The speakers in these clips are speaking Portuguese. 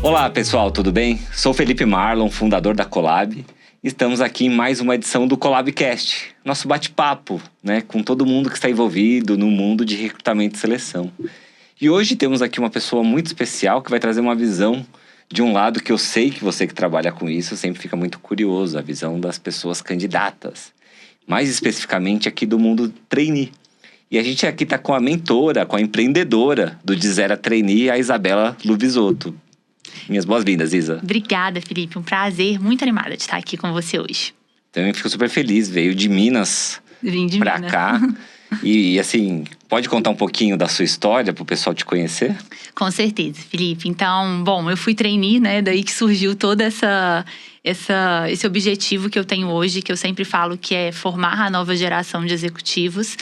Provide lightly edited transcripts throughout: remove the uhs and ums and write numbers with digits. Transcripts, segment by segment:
Olá pessoal, tudo bem? Sou Felipe Marlon, fundador da Colab. Estamos aqui em mais uma edição do Colabcast, nosso bate-papo, com todo mundo que está envolvido no mundo de recrutamento e seleção. E hoje temos aqui uma pessoa muito especial que vai trazer uma visão de um lado que eu sei que você que trabalha com isso sempre fica muito curioso, a visão das pessoas candidatas. Mais especificamente aqui do mundo trainee. E a gente aqui está com a mentora, com a empreendedora do De Zero a Trainee, a Isabela Lubizotto. Minhas boas-vindas, Isa. Obrigada, Felipe. Um prazer, muito animada de estar aqui com você hoje. Também fico super feliz, veio de Minas pra cá. E assim, pode contar um pouquinho da sua história para o pessoal te conhecer? Com certeza, Felipe. Então, eu fui trainee, daí que surgiu toda esse objetivo que eu tenho hoje, que eu sempre falo que é formar a nova geração de executivos.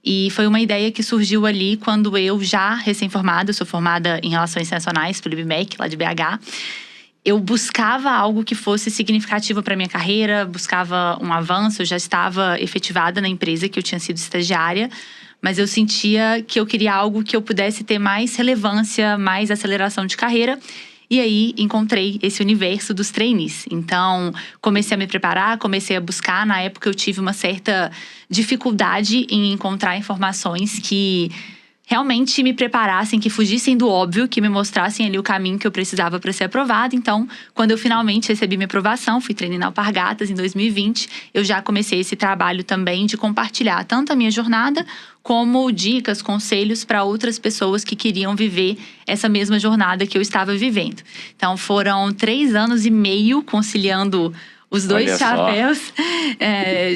E foi uma ideia que surgiu ali quando eu, já recém-formada, sou formada em Relações Internacionais pelo IBMEC, lá de BH. Eu buscava algo que fosse significativo para minha carreira, buscava um avanço. Eu já estava efetivada na empresa que eu tinha sido estagiária, mas eu sentia que eu queria algo que eu pudesse ter mais relevância, mais aceleração de carreira. E aí, encontrei esse universo dos trainees. Então, comecei a me preparar, comecei a buscar. Na época, eu tive uma certa dificuldade em encontrar informações que realmente me preparassem, que fugissem do óbvio, que me mostrassem ali o caminho que eu precisava para ser aprovada. Então, quando eu finalmente recebi minha aprovação, fui trainee na Alpargatas em 2020, eu já comecei esse trabalho também de compartilhar tanto a minha jornada, como dicas, conselhos para outras pessoas que queriam viver essa mesma jornada que eu estava vivendo. Então, foram 3 anos e meio conciliando os dois chapéus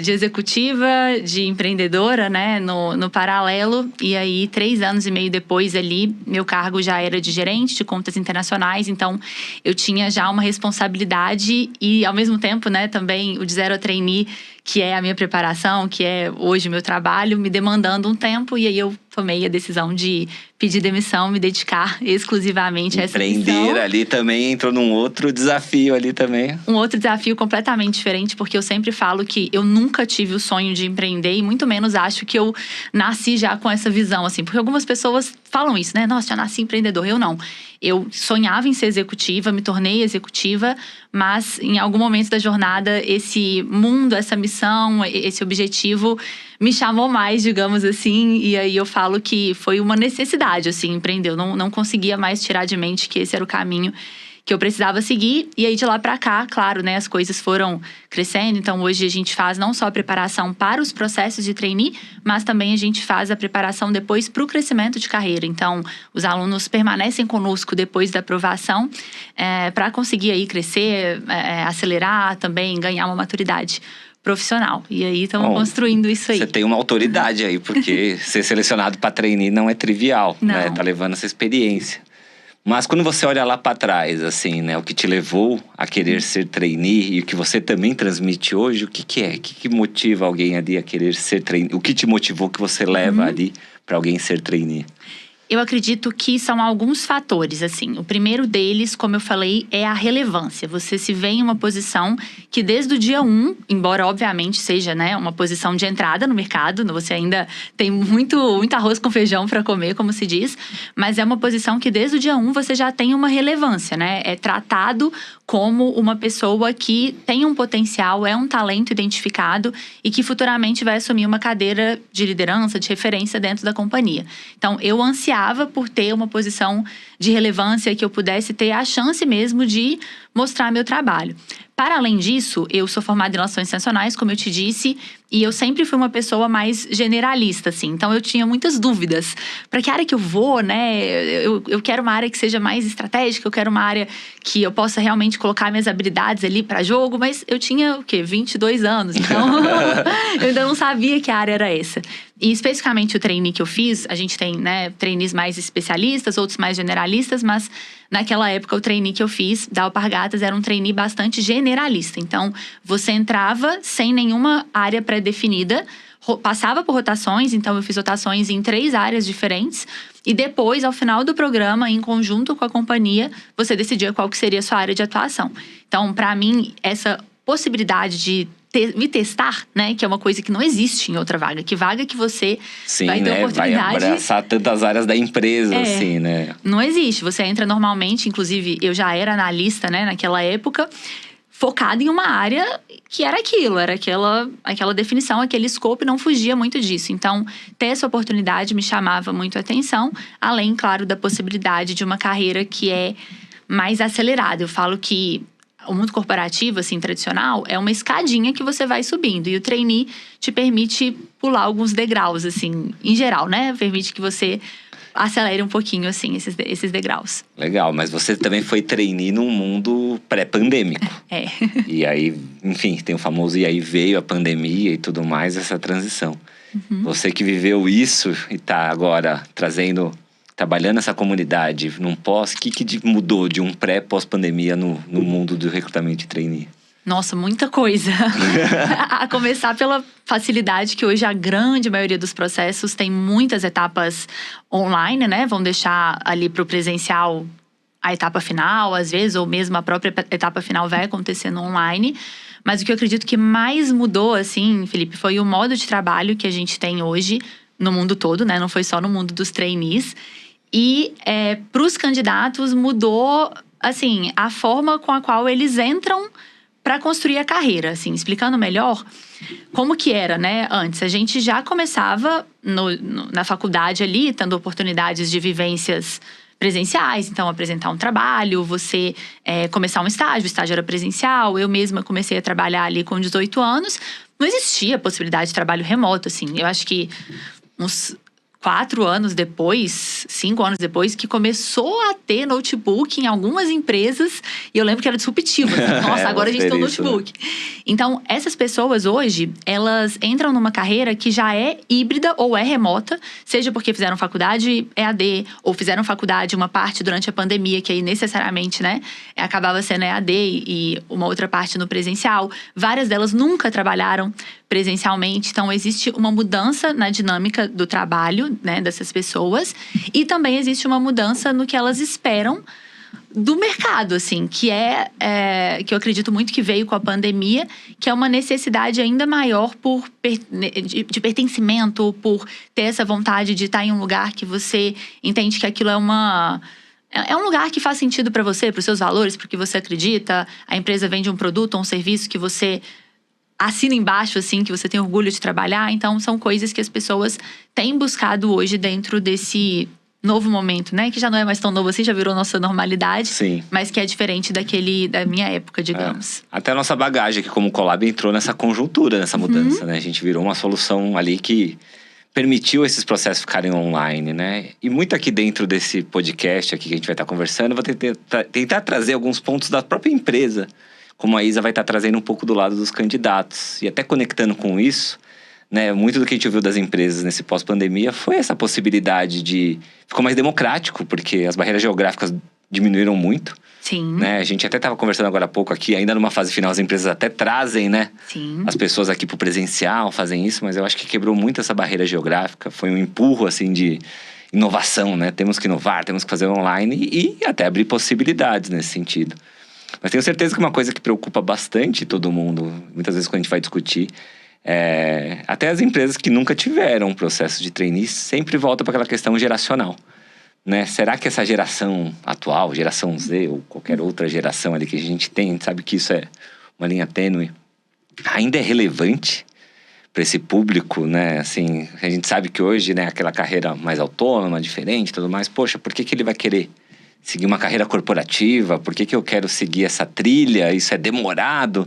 de executiva, de empreendedora, no paralelo. E aí, 3 anos e meio depois ali, meu cargo já era de gerente de contas internacionais. Então, eu tinha já uma responsabilidade e, ao mesmo tempo, também o De Zero a Trainee, que é a minha preparação, que é hoje o meu trabalho, me demandando um tempo. E aí, eu tomei a decisão de pedir demissão, me dedicar exclusivamente a essa missão. Empreender ali também entrou num outro desafio ali também. Um outro desafio completamente diferente, porque eu sempre falo que eu nunca tive o sonho de empreender e muito menos acho que eu nasci já com essa visão, assim. Porque algumas pessoas falam isso, Nossa, já nasci empreendedor. Eu não. Eu sonhava em ser executiva, me tornei executiva, mas em algum momento da jornada, esse mundo, essa missão, esse objetivo me chamou mais, digamos assim. E aí eu falo que foi uma necessidade, assim, empreender. Eu não conseguia mais tirar de mente que esse era o caminho que eu precisava seguir. E aí de lá pra cá, claro, as coisas foram crescendo. Então hoje a gente faz não só a preparação para os processos de trainee, mas também a gente faz a preparação depois para o crescimento de carreira. Então os alunos permanecem conosco depois da aprovação para conseguir aí crescer, acelerar também, ganhar uma maturidade profissional. E aí estamos construindo isso aí. Você tem uma autoridade aí, porque ser selecionado para trainee não é trivial, não. Tá levando essa experiência. Mas quando você olha lá para trás, assim, o que te levou a querer ser trainee e o que você também transmite hoje, o que é? O que motiva alguém ali a querer ser trainee? O que te motivou que você leva ali para alguém ser trainee? Eu acredito que são alguns fatores, assim. O primeiro deles, como eu falei, é a relevância. Você se vê em uma posição que desde o dia 1, embora obviamente seja, uma posição de entrada no mercado, você ainda tem muito arroz com feijão para comer, como se diz, mas é uma posição que desde o dia 1 você já tem uma relevância, É tratado como uma pessoa que tem um potencial, é um talento identificado e que futuramente vai assumir uma cadeira de liderança, de referência dentro da companhia. Então, eu ansiava por ter uma posição de relevância, que eu pudesse ter a chance mesmo de mostrar meu trabalho. Para além disso, eu sou formada em Relações Internacionais, como eu te disse, e eu sempre fui uma pessoa mais generalista, assim. Então, eu tinha muitas dúvidas. Para que área que eu vou, Eu quero uma área que seja mais estratégica, eu quero uma área que eu possa realmente colocar minhas habilidades ali para jogo, mas eu tinha, 22 anos, então eu ainda não sabia que área era essa. E especificamente o trainee que eu fiz, a gente tem, trainees mais especialistas, outros mais generalistas, mas naquela época o trainee que eu fiz da Alpargatas era um trainee bastante generalista. Então, você entrava sem nenhuma área pré-definida, passava por rotações, então eu fiz rotações em 3 áreas diferentes. E depois, ao final do programa, em conjunto com a companhia, você decidia qual que seria a sua área de atuação. Então, para mim, essa possibilidade de me testar, né? Que é uma coisa que não existe em outra vaga. Que vaga que você vai ter oportunidade… Vai abraçar tantas áreas da empresa, assim, né? Não existe. Você entra normalmente, inclusive eu já era analista, né? Naquela época, focada em uma área que era aquilo. Era aquela definição, aquele escopo, não fugia muito disso. Então, ter essa oportunidade me chamava muito a atenção. Além, claro, da possibilidade de uma carreira que é mais acelerada. Eu falo que o mundo corporativo, assim, tradicional, é uma escadinha que você vai subindo. E o trainee te permite pular alguns degraus, assim, em geral, né? Permite que você acelere um pouquinho, assim, esses degraus. Legal, mas você também foi trainee num mundo pré-pandêmico. E aí, enfim, tem o famoso e aí veio a pandemia e tudo mais, essa transição. Você que viveu isso e tá agora trabalhando essa comunidade num pós, o que mudou de um pré-pós-pandemia no mundo do recrutamento de trainee? Nossa, muita coisa. A começar pela facilidade que hoje a grande maioria dos processos tem muitas etapas online, né? Vão deixar ali para o presencial a etapa final, às vezes, ou mesmo a própria etapa final vai acontecer no online. Mas o que eu acredito que mais mudou, assim, Felipe, foi o modo de trabalho que a gente tem hoje no mundo todo, né? Não foi só no mundo dos trainees. E para os candidatos mudou, assim, a forma com a qual eles entram para construir a carreira, assim, explicando melhor como que era, né? Antes, a gente já começava na faculdade ali, tendo oportunidades de vivências presenciais. Então, apresentar um trabalho, você começar um estágio, o estágio era presencial. Eu mesma comecei a trabalhar ali com 18 anos. Não existia possibilidade de trabalho remoto, assim. Eu acho que uns 4 anos depois, 5 anos depois, que começou a ter notebook em algumas empresas. E eu lembro que era disruptivo. Nossa, agora a gente tem um notebook. Né? Então, essas pessoas hoje, elas entram numa carreira que já é híbrida ou é remota. Seja porque fizeram faculdade EAD, ou fizeram faculdade uma parte durante a pandemia, que aí necessariamente, né, acabava sendo EAD e uma outra parte no presencial. Várias delas nunca trabalharam presencialmente. Então, existe uma mudança na dinâmica do trabalho, né, dessas pessoas. E também existe uma mudança no que elas esperam do mercado, assim, que que eu acredito muito que veio com a pandemia, que é uma necessidade ainda maior de pertencimento, por ter essa vontade de estar em um lugar que você entende que aquilo é um lugar que faz sentido para você, para os seus valores, porque você acredita. A empresa vende um produto ou um serviço que você assina embaixo, assim, que você tem orgulho de trabalhar. Então, são coisas que as pessoas têm buscado hoje dentro desse novo momento, né? Que já não é mais tão novo assim, já virou nossa normalidade. Sim. Mas que é diferente da minha época, digamos. Até a nossa bagagem, que como Colab entrou nessa conjuntura, nessa mudança, né? A gente virou uma solução ali que permitiu esses processos ficarem online, né? E muito aqui dentro desse podcast aqui que a gente vai estar conversando, eu vou tentar trazer alguns pontos da própria empresa, como a Isa vai estar trazendo um pouco do lado dos candidatos. E até conectando com isso, né, muito do que a gente ouviu das empresas nesse pós-pandemia foi essa possibilidade de… Ficou mais democrático, porque as barreiras geográficas diminuíram muito. Sim. Né? A gente até estava conversando agora há pouco aqui, ainda numa fase final, as empresas até trazem, né? Sim. As pessoas aqui pro presencial, fazem isso, mas eu acho que quebrou muito essa barreira geográfica. Foi um empurro, assim, de inovação, né? Temos que inovar, temos que fazer online e até abrir possibilidades nesse sentido. Mas tenho certeza que uma coisa que preocupa bastante todo mundo, muitas vezes quando a gente vai discutir, até as empresas que nunca tiveram um processo de trainee, sempre volta para aquela questão geracional, né? Será que essa geração atual, geração Z ou qualquer outra geração ali que a gente tem, a gente sabe que isso é uma linha tênue, ainda é relevante para esse público, né? Assim, a gente sabe que hoje, né, aquela carreira mais autônoma, diferente, tudo mais, poxa, por que ele vai querer seguir uma carreira corporativa? Por que eu quero seguir essa trilha? Isso é demorado?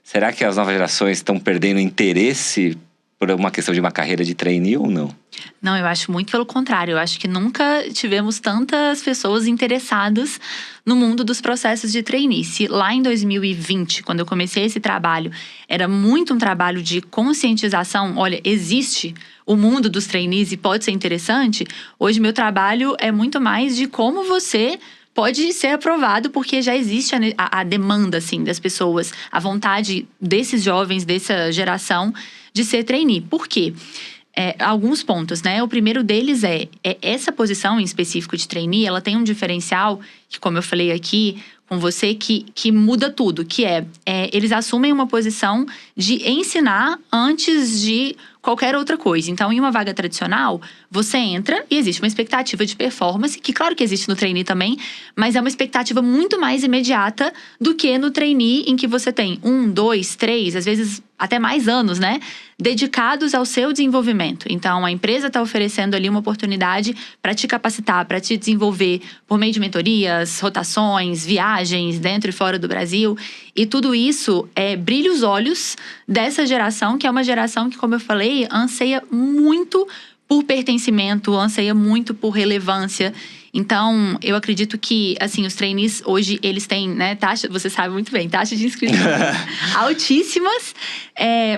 Será que as novas gerações estão perdendo interesse por uma questão de uma carreira de trainee ou não? Não, eu acho muito pelo contrário. Eu acho que nunca tivemos tantas pessoas interessadas no mundo dos processos de trainee. Se lá em 2020, quando eu comecei esse trabalho, era muito um trabalho de conscientização, olha, existe o mundo dos trainees e pode ser interessante, hoje meu trabalho é muito mais de como você pode ser aprovado, porque já existe a demanda, assim, das pessoas, a vontade desses jovens, dessa geração, de ser trainee. Por quê? alguns pontos, né? O primeiro deles é essa posição em específico de trainee, ela tem um diferencial que, como eu falei aqui com você, que muda tudo, que eles assumem uma posição de ensinar antes de qualquer outra coisa. Então, em uma vaga tradicional, você entra e existe uma expectativa de performance, que claro que existe no trainee também, mas é uma expectativa muito mais imediata do que no trainee, em que você tem 1, 2, 3, às vezes até mais anos, né? Dedicados ao seu desenvolvimento. Então, a empresa está oferecendo ali uma oportunidade para te capacitar, para te desenvolver por meio de mentorias, rotações, viagens dentro e fora do Brasil. E tudo isso brilha os olhos dessa geração, que é uma geração que, como eu falei, anseia muito por pertencimento, anseia muito por relevância. Então, eu acredito que, assim, os trainees hoje, eles têm, né, taxa, você sabe muito bem, taxa de inscrição altíssimas.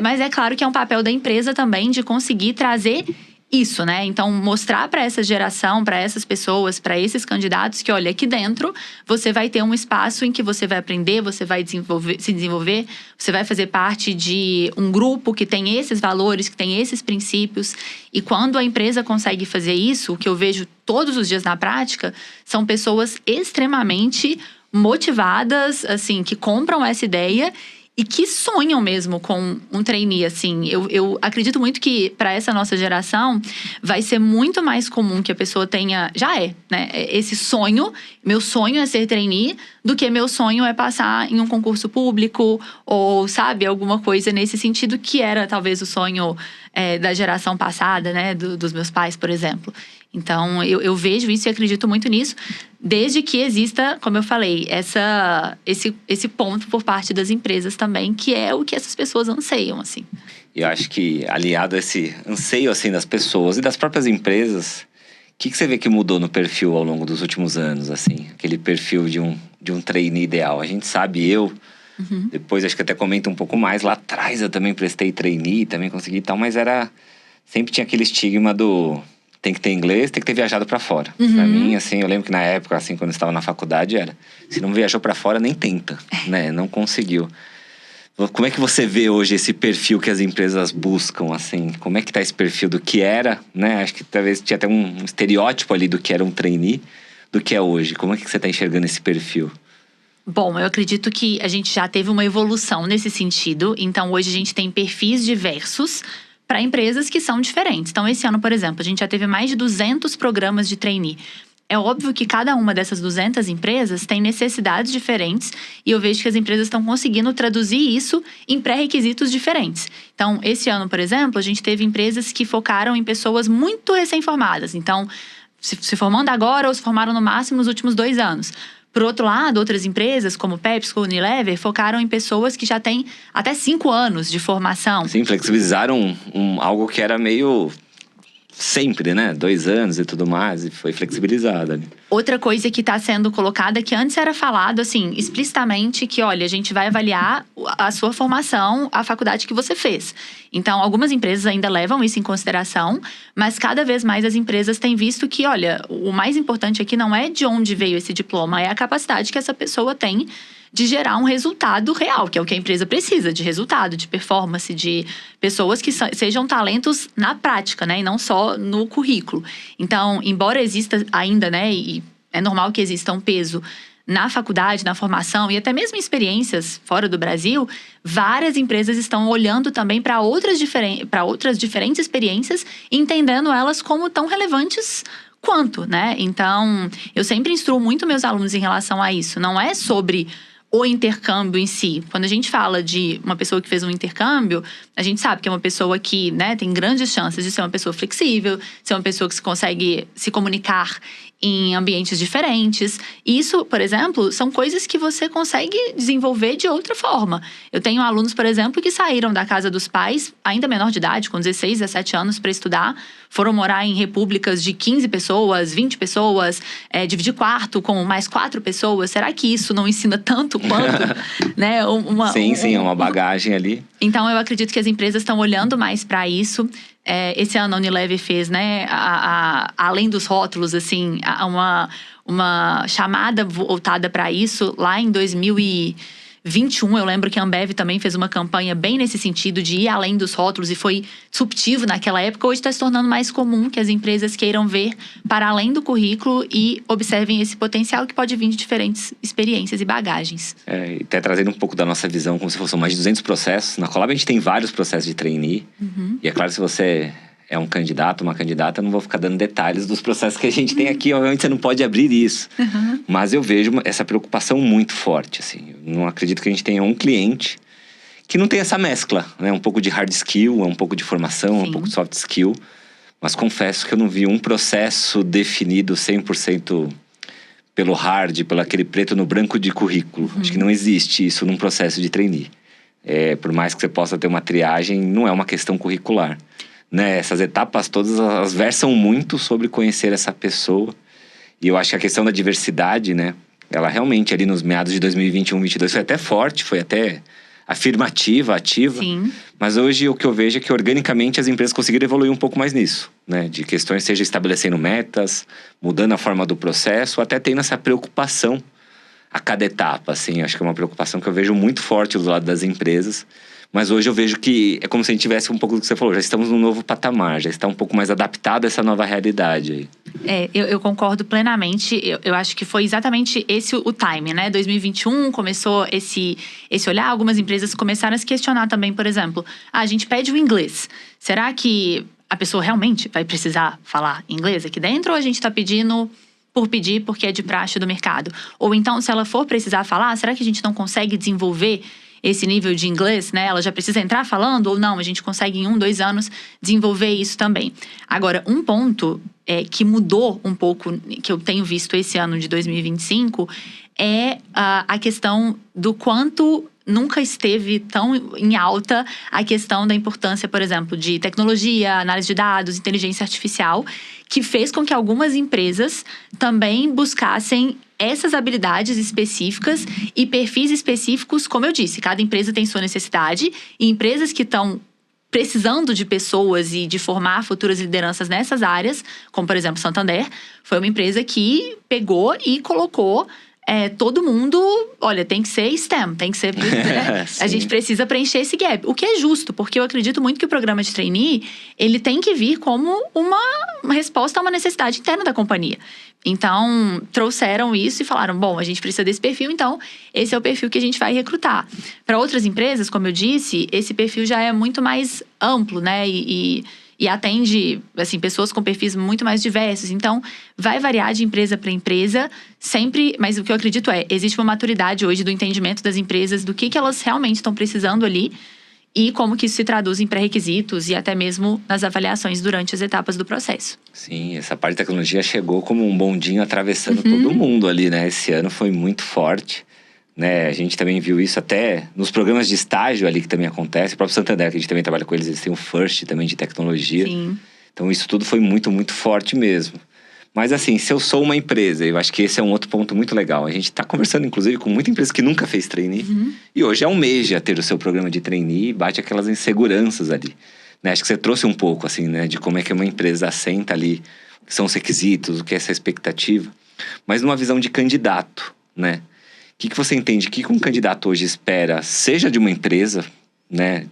Mas é claro que é um papel da empresa também de conseguir trazer isso, né? Então, mostrar para essa geração, para essas pessoas, para esses candidatos que, olha, aqui dentro você vai ter um espaço em que você vai aprender, você vai se desenvolver, você vai fazer parte de um grupo que tem esses valores, que tem esses princípios. E quando a empresa consegue fazer isso, o que eu vejo todos os dias na prática, são pessoas extremamente motivadas, assim, que compram essa ideia e que sonham mesmo com um trainee, assim. Eu acredito muito que, para essa nossa geração, vai ser muito mais comum que a pessoa tenha… Já né? Esse sonho, meu sonho é ser trainee, do que meu sonho é passar em um concurso público ou, sabe, alguma coisa nesse sentido, que era talvez o sonho da geração passada, né? Dos meus pais, por exemplo. Então, eu vejo isso e acredito muito nisso, desde que exista, como eu falei, esse ponto por parte das empresas também, que é o que essas pessoas anseiam, assim. Eu acho que, aliado a esse anseio, assim, das pessoas e das próprias empresas, o que você vê que mudou no perfil ao longo dos últimos anos, assim? Aquele perfil de um trainee ideal. A gente sabe, depois acho que até comento um pouco mais, lá atrás eu também prestei trainee, também consegui e tal, mas sempre tinha aquele estigma do… Tem que ter inglês, tem que ter viajado pra fora. Pra mim, assim, eu lembro que na época, assim, quando eu estava na faculdade, se não viajou pra fora, nem tenta, né? Não conseguiu. Como é que você vê hoje esse perfil que as empresas buscam, assim? Como é que tá esse perfil do que era, né? Acho que talvez tinha até um estereótipo ali do que era um trainee, do que é hoje. Como é que você tá enxergando esse perfil? Bom, eu acredito que a gente já teve uma evolução nesse sentido. Então, hoje a gente tem perfis diversos para empresas que são diferentes. Então, esse ano, por exemplo, a gente já teve mais de 200 programas de trainee. É óbvio que cada uma dessas 200 empresas tem necessidades diferentes e eu vejo que as empresas estão conseguindo traduzir isso em pré-requisitos diferentes. Então, esse ano, por exemplo, a gente teve empresas que focaram em pessoas muito recém-formadas. Então, se formando agora ou se formaram no máximo nos últimos 2 anos. Por outro lado, outras empresas, como PepsiCo, Unilever, focaram em pessoas que já têm até 5 anos de formação. Sim, flexibilizaram algo que era meio… sempre, né? 2 anos e tudo mais, e foi flexibilizada. Outra coisa que está sendo colocada, que antes era falado, assim, explicitamente, que, olha, a gente vai avaliar a sua formação, a faculdade que você fez. Então, algumas empresas ainda levam isso em consideração, mas cada vez mais as empresas têm visto que, olha, o mais importante aqui não é de onde veio esse diploma, é a capacidade que essa pessoa tem de gerar um resultado real, que é o que a empresa precisa, de resultado, de performance, de pessoas que sejam talentos na prática, né, e não só no currículo. Então, embora exista ainda, né, e é normal que exista um peso na faculdade, na formação e até mesmo em experiências fora do Brasil, várias empresas estão olhando também para outras diferentes experiências, entendendo elas como tão relevantes quanto, né? Então, eu sempre instruo muito meus alunos em relação a isso. Não é sobre o intercâmbio em si. Quando a gente fala de uma pessoa que fez um intercâmbio, a gente sabe que é uma pessoa que, né, tem grandes chances de ser uma pessoa flexível, ser uma pessoa que consegue se comunicar em ambientes diferentes. E isso, por exemplo, são coisas que você consegue desenvolver de outra forma. Eu tenho alunos, por exemplo, que saíram da casa dos pais, ainda menor de idade, com 16, 17 anos, para estudar. Foram morar em repúblicas de 15 pessoas, 20 pessoas, dividir quarto com mais 4 pessoas. Será que isso não ensina tanto quanto? Né? Sim, é uma bagagem ali. Então, eu acredito que as empresas estão olhando mais para isso. Esse ano a Unilever fez, né, além dos rótulos, assim, uma chamada voltada para isso lá em 2020, 2021, eu lembro que a Ambev também fez uma campanha bem nesse sentido de ir além dos rótulos e foi disruptivo naquela época. Hoje está se tornando mais comum que as empresas queiram ver para além do currículo e observem esse potencial que pode vir de diferentes experiências e bagagens. E até trazendo um pouco da nossa visão, como se fossem mais de 200 processos. Na Colab a gente tem vários processos de trainee. E é claro, se você é um candidato, uma candidata, eu não vou ficar dando detalhes dos processos que a gente tem aqui. Obviamente você não pode abrir isso. Mas eu vejo essa preocupação muito forte, assim. Eu não acredito que a gente tenha um cliente que não tenha essa mescla, né? Um pouco de hard skill, um pouco de formação, um pouco de soft skill. Mas confesso que eu não vi um processo definido 100% pelo hard, pelo aquele preto no branco de currículo. Acho que não existe isso num processo de trainee. Por mais que você possa ter uma triagem, não é uma questão curricular. Né? Essas etapas todas, elas versam muito sobre conhecer essa pessoa. E eu acho que a questão da diversidade, né? Ela realmente ali nos meados de 2021, 2022 foi até forte, foi até afirmativa, ativa. Sim. Mas hoje o que eu vejo é que organicamente as empresas conseguiram evoluir um pouco mais nisso, né? De questões, seja estabelecendo metas, mudando a forma do processo, até tendo essa preocupação a cada etapa, assim. Acho que é uma preocupação que eu vejo muito forte do lado das empresas. Mas hoje eu vejo que é como se a gente tivesse um pouco do que você falou. Já estamos num novo patamar, já está um pouco mais adaptado a essa nova realidade aí. Eu concordo plenamente. Eu acho que foi exatamente esse o time, né? 2021 começou esse olhar. Algumas empresas começaram a se questionar também, por exemplo. A gente pede o inglês. Será que a pessoa realmente vai precisar falar inglês aqui dentro? Ou a gente está pedindo por pedir porque é de praxe do mercado? Ou então, se ela for precisar falar, será que a gente não consegue desenvolver esse nível de inglês, né? Ela já precisa entrar falando ou não? A gente consegue em 1, 2 anos desenvolver isso também. Agora, um ponto que mudou um pouco, que eu tenho visto esse ano de 2025, é a questão do quanto nunca esteve tão em alta a questão da importância, por exemplo, de tecnologia, análise de dados, inteligência artificial, que fez com que algumas empresas também buscassem essas habilidades específicas e perfis específicos. Como eu disse, cada empresa tem sua necessidade, e empresas que estão precisando de pessoas e de formar futuras lideranças nessas áreas, como por exemplo Santander, foi uma empresa que pegou e colocou todo mundo, olha, tem que ser STEM, tem que ser... A gente precisa preencher esse gap. O que é justo, porque eu acredito muito que o programa de trainee, ele tem que vir como uma resposta a uma necessidade interna da companhia. Então, trouxeram isso e falaram, bom, a gente precisa desse perfil, então esse é o perfil que a gente vai recrutar. Para outras empresas, como eu disse, esse perfil já é muito mais amplo, né? E atende, assim, pessoas com perfis muito mais diversos. Então, vai variar de empresa para empresa, sempre. Mas o que eu acredito existe uma maturidade hoje do entendimento das empresas do que elas realmente estão precisando ali e como que isso se traduz em pré-requisitos e até mesmo nas avaliações durante as etapas do processo. Sim, essa parte de tecnologia chegou como um bondinho atravessando todo mundo ali, né? Esse ano foi muito forte. Né, a gente também viu isso até nos programas de estágio ali que também acontece. O próprio Santander, que a gente também trabalha com eles têm o First também de tecnologia. Sim. Então isso tudo foi muito, muito forte mesmo. Mas assim, se eu sou uma empresa, eu acho que esse é um outro ponto muito legal. A gente está conversando inclusive com muita empresa que nunca fez trainee. E hoje almeja ter o seu programa de trainee e bate aquelas inseguranças ali. Né, acho que você trouxe um pouco assim, né, de como é que uma empresa assenta ali, o que são os requisitos, o que é essa expectativa. Mas numa visão de candidato, né? O que você entende? O que um candidato hoje espera, seja de uma empresa, né,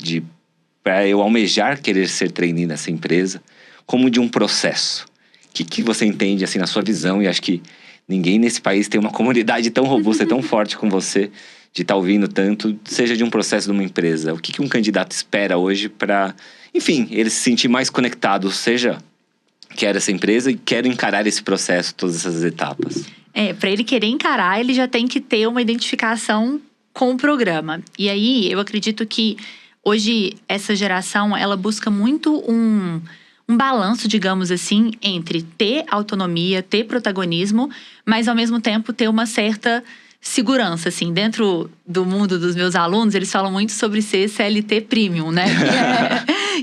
para eu almejar querer ser trainee nessa empresa, como de um processo? O que você entende, assim, na sua visão? E acho que ninguém nesse país tem uma comunidade tão robusta e tão forte com você, de estar ouvindo tanto, seja de um processo de uma empresa. O que um candidato espera hoje para, enfim, ele se sentir mais conectado, seja quer essa empresa e quer encarar esse processo, todas essas etapas? Para ele querer encarar, ele já tem que ter uma identificação com o programa. E aí, eu acredito que hoje essa geração, ela busca muito um balanço, digamos assim, entre ter autonomia, ter protagonismo, mas ao mesmo tempo ter uma certa segurança, assim. Dentro do mundo dos meus alunos, eles falam muito sobre ser CLT Premium, né?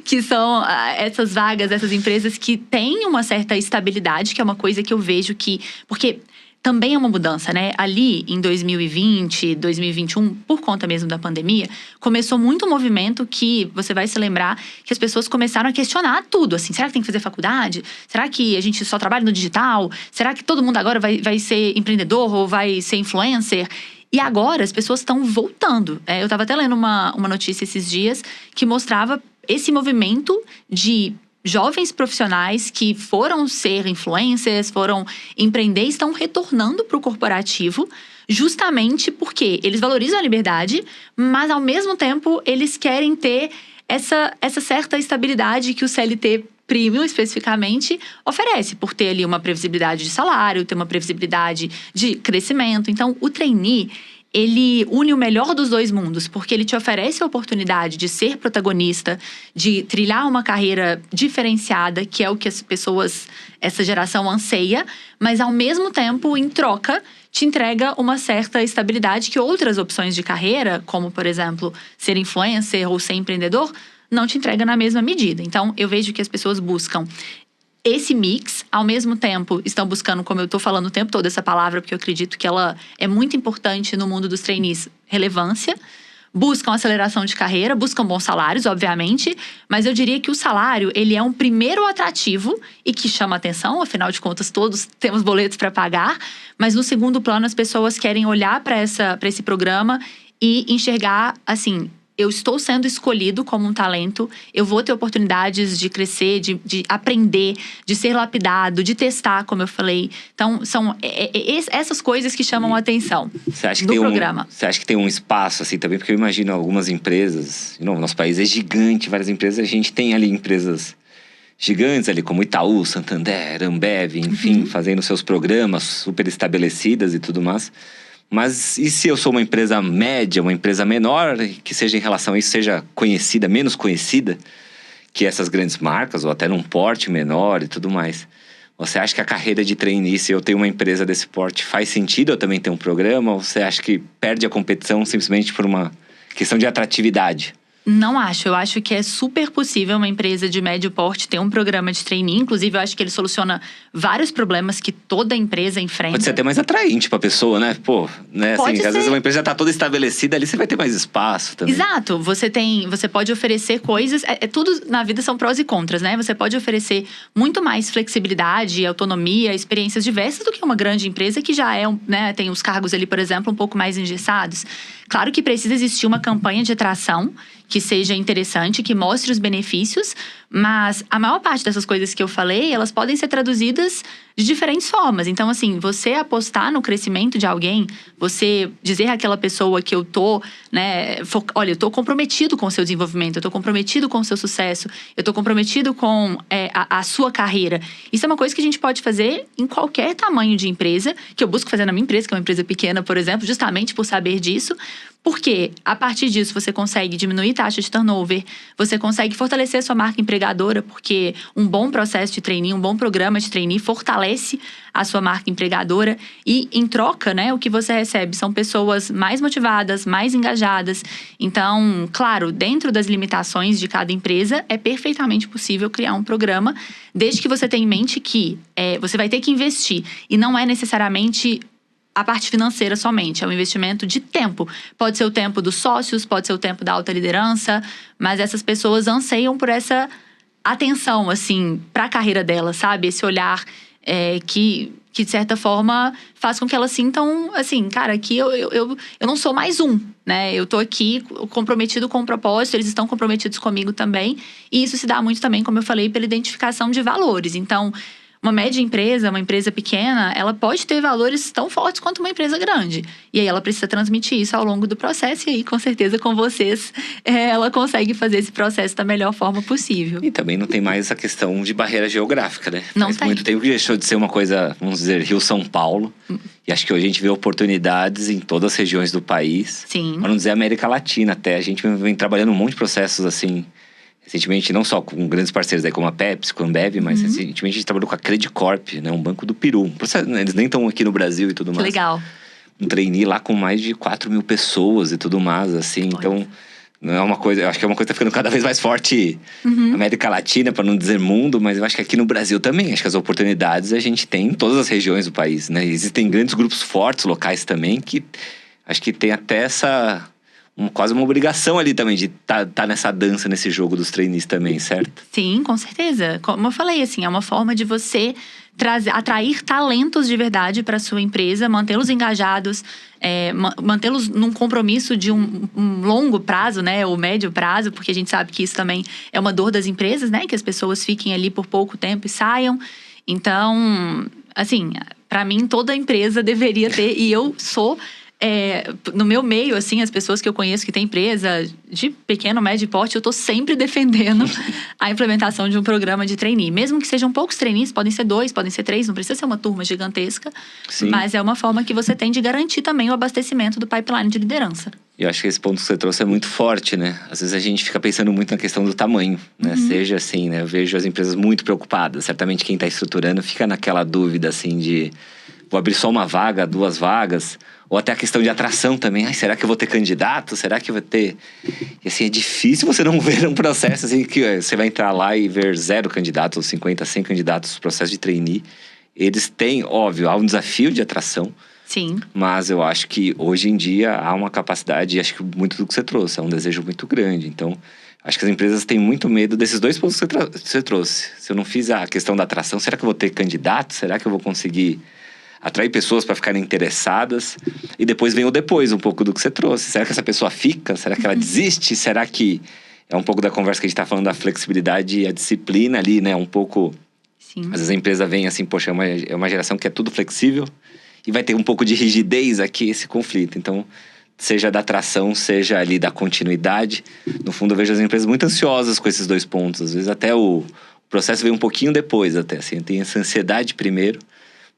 Que são essas vagas, essas empresas que têm uma certa estabilidade, que é uma coisa que eu vejo que... Porque também é uma mudança, né? Ali, em 2020, 2021, por conta mesmo da pandemia, começou muito um movimento que, você vai se lembrar, que as pessoas começaram a questionar tudo, assim. Será que tem que fazer faculdade? Será que a gente só trabalha no digital? Será que todo mundo agora vai ser empreendedor ou vai ser influencer? E agora as pessoas estão voltando. Eu estava até lendo uma notícia esses dias que mostrava esse movimento de jovens profissionais que foram ser influencers, foram empreender, estão retornando para o corporativo, justamente porque eles valorizam a liberdade, mas ao mesmo tempo eles querem ter essa certa estabilidade que o CLT Premium, especificamente, oferece, por ter ali uma previsibilidade de salário, ter uma previsibilidade de crescimento. Então, o trainee, ele une o melhor dos dois mundos, porque ele te oferece a oportunidade de ser protagonista, de trilhar uma carreira diferenciada, que é o que as pessoas, essa geração anseia, mas ao mesmo tempo, em troca, te entrega uma certa estabilidade que outras opções de carreira, como, por exemplo, ser influencer ou ser empreendedor, não te entrega na mesma medida. Então, eu vejo que as pessoas buscam esse mix, ao mesmo tempo estão buscando, como eu estou falando o tempo todo essa palavra, porque eu acredito que ela é muito importante no mundo dos trainees, relevância. Buscam aceleração de carreira, buscam bons salários, obviamente, mas eu diria que o salário, ele é um primeiro atrativo e que chama atenção, afinal de contas, todos temos boletos para pagar, mas no segundo plano as pessoas querem olhar para esse programa e enxergar, assim, eu estou sendo escolhido como um talento, eu vou ter oportunidades de crescer, de aprender, de ser lapidado, de testar, como eu falei. Então, são essas coisas que chamam a atenção do programa. Você acha que tem um espaço, assim, também? Porque eu imagino algumas empresas, nosso país é gigante, várias empresas, a gente tem ali empresas gigantes ali, como Itaú, Santander, Ambev, enfim, fazendo seus programas super estabelecidas e tudo mais. Mas e se eu sou uma empresa média, uma empresa menor, que seja em relação a isso, seja conhecida, menos conhecida que essas grandes marcas, ou até num porte menor e tudo mais? Você acha que a carreira de trainee, se eu tenho uma empresa desse porte, faz sentido eu também ter um programa? Ou você acha que perde a competição simplesmente por uma questão de atratividade? Não acho. Eu acho que é super possível uma empresa de médio porte ter um programa de trainee. Inclusive, eu acho que ele soluciona vários problemas que toda empresa enfrenta. Pode ser até mais atraente pra pessoa, né? Pô, né? Assim, Pode ser. Às vezes uma empresa já tá toda estabelecida ali, você vai ter mais espaço também. Exato. Você pode oferecer coisas… tudo na vida são prós e contras, né? Você pode oferecer muito mais flexibilidade, autonomia, experiências diversas do que uma grande empresa que já né, tem os cargos ali, por exemplo, um pouco mais engessados. Claro que precisa existir uma campanha de atração que seja interessante, que mostre os benefícios, mas a maior parte dessas coisas que eu falei, elas podem ser traduzidas de diferentes formas. Então, assim, você apostar no crescimento de alguém, você dizer àquela pessoa que eu tô, né, olha, eu tô comprometido com o seu desenvolvimento, eu tô comprometido com o seu sucesso, eu tô comprometido com a sua carreira. Isso é uma coisa que a gente pode fazer em qualquer tamanho de empresa, que eu busco fazer na minha empresa, que é uma empresa pequena, por exemplo, justamente por saber disso. Porque a partir disso você consegue diminuir taxa de turnover, você consegue fortalecer a sua marca empregadora, porque um bom processo de trainee, um bom programa de trainee fortalece a sua marca empregadora e, em troca, né, o que você recebe são pessoas mais motivadas, mais engajadas. Então, claro, dentro das limitações de cada empresa, é perfeitamente possível criar um programa, desde que você tenha em mente que você vai ter que investir e não é necessariamente a parte financeira somente, é um investimento de tempo. Pode ser o tempo dos sócios, pode ser o tempo da alta liderança, mas essas pessoas anseiam por essa atenção, assim, para a carreira delas, sabe? Esse olhar que, de certa forma, faz com que elas sintam, assim, cara, aqui eu não sou mais um, né? Eu tô aqui comprometido com o propósito, eles estão comprometidos comigo também. E isso se dá muito também, como eu falei, pela identificação de valores. Então, uma média empresa, uma empresa pequena, ela pode ter valores tão fortes quanto uma empresa grande. E aí ela precisa transmitir isso ao longo do processo. E aí, com certeza, com vocês, ela consegue fazer esse processo da melhor forma possível. E também não tem mais a questão de barreira geográfica, né? Não Faz tem. muito tempo que deixou de ser uma coisa, vamos dizer, Rio-São Paulo. E acho que hoje a gente vê oportunidades em todas as regiões do país. Sim. Para não dizer América Latina até. A gente vem trabalhando um monte de processos assim… Recentemente, não só com grandes parceiros aí como a Pepsi, com a Ambev, mas recentemente a gente trabalhou com a Credicorp, né? Um banco do Peru. Eles nem estão aqui no Brasil e tudo mais. Legal. Um trainee lá com mais de 4 mil pessoas e tudo mais, assim. Então, não é uma coisa… Eu acho que é uma coisa que tá ficando cada vez mais forte na América Latina, para não dizer mundo. Mas eu acho que aqui no Brasil também. Acho que as oportunidades a gente tem em todas as regiões do país, né? Existem grandes grupos fortes locais também que… Acho que tem até quase uma obrigação ali também de tá nessa dança, nesse jogo dos trainees também, certo? Sim, com certeza. Como eu falei, assim, é uma forma de você atrair talentos de verdade para sua empresa, mantê-los engajados, mantê-los num compromisso de um longo prazo, né, ou médio prazo, porque a gente sabe que isso também é uma dor das empresas, né, que as pessoas fiquem ali por pouco tempo e saiam. Então, assim, para mim toda empresa deveria ter, e eu sou no meu meio, assim, as pessoas que eu conheço que têm empresa de pequeno, médio porte, eu tô sempre defendendo a implementação de um programa de trainee. Mesmo que sejam poucos trainees, podem ser 2, podem ser 3, não precisa ser uma turma gigantesca. Sim. Mas é uma forma que você tem de garantir também o abastecimento do pipeline de liderança. Eu acho que esse ponto que você trouxe é muito forte, né? Às vezes a gente fica pensando muito na questão do tamanho, né? Seja assim, né? Eu vejo as empresas muito preocupadas. Certamente quem está estruturando fica naquela dúvida, assim, de... Vou abrir só uma vaga, 2 vagas... Ou até a questão de atração também. Ai, será que eu vou ter candidato? Será que vai ter... E assim, é difícil você não ver um processo assim que você vai entrar lá e ver 0 candidatos, ou 50, 100 candidatos no processo de trainee. Eles têm, óbvio, há um desafio de atração. Sim. Mas eu acho que hoje em dia há uma capacidade, e acho que muito do que você trouxe, é um desejo muito grande. Então, acho que as empresas têm muito medo desses 2 pontos que você trouxe. Se eu não fiz a questão da atração, será que eu vou ter candidato? Será que eu vou conseguir... atrair pessoas para ficarem interessadas? E depois vem o depois, um pouco do que você trouxe. Será que essa pessoa fica? Será que ela desiste? Será que é um pouco da conversa que a gente está falando da flexibilidade e a disciplina ali, né? Um pouco... Sim. Às vezes a empresa vem assim, poxa, é uma geração que é tudo flexível e vai ter um pouco de rigidez aqui, esse conflito. Então, seja da atração, seja ali da continuidade. No fundo, eu vejo as empresas muito ansiosas com esses 2 pontos. Às vezes até o processo vem um pouquinho depois, até assim. Tem essa ansiedade primeiro.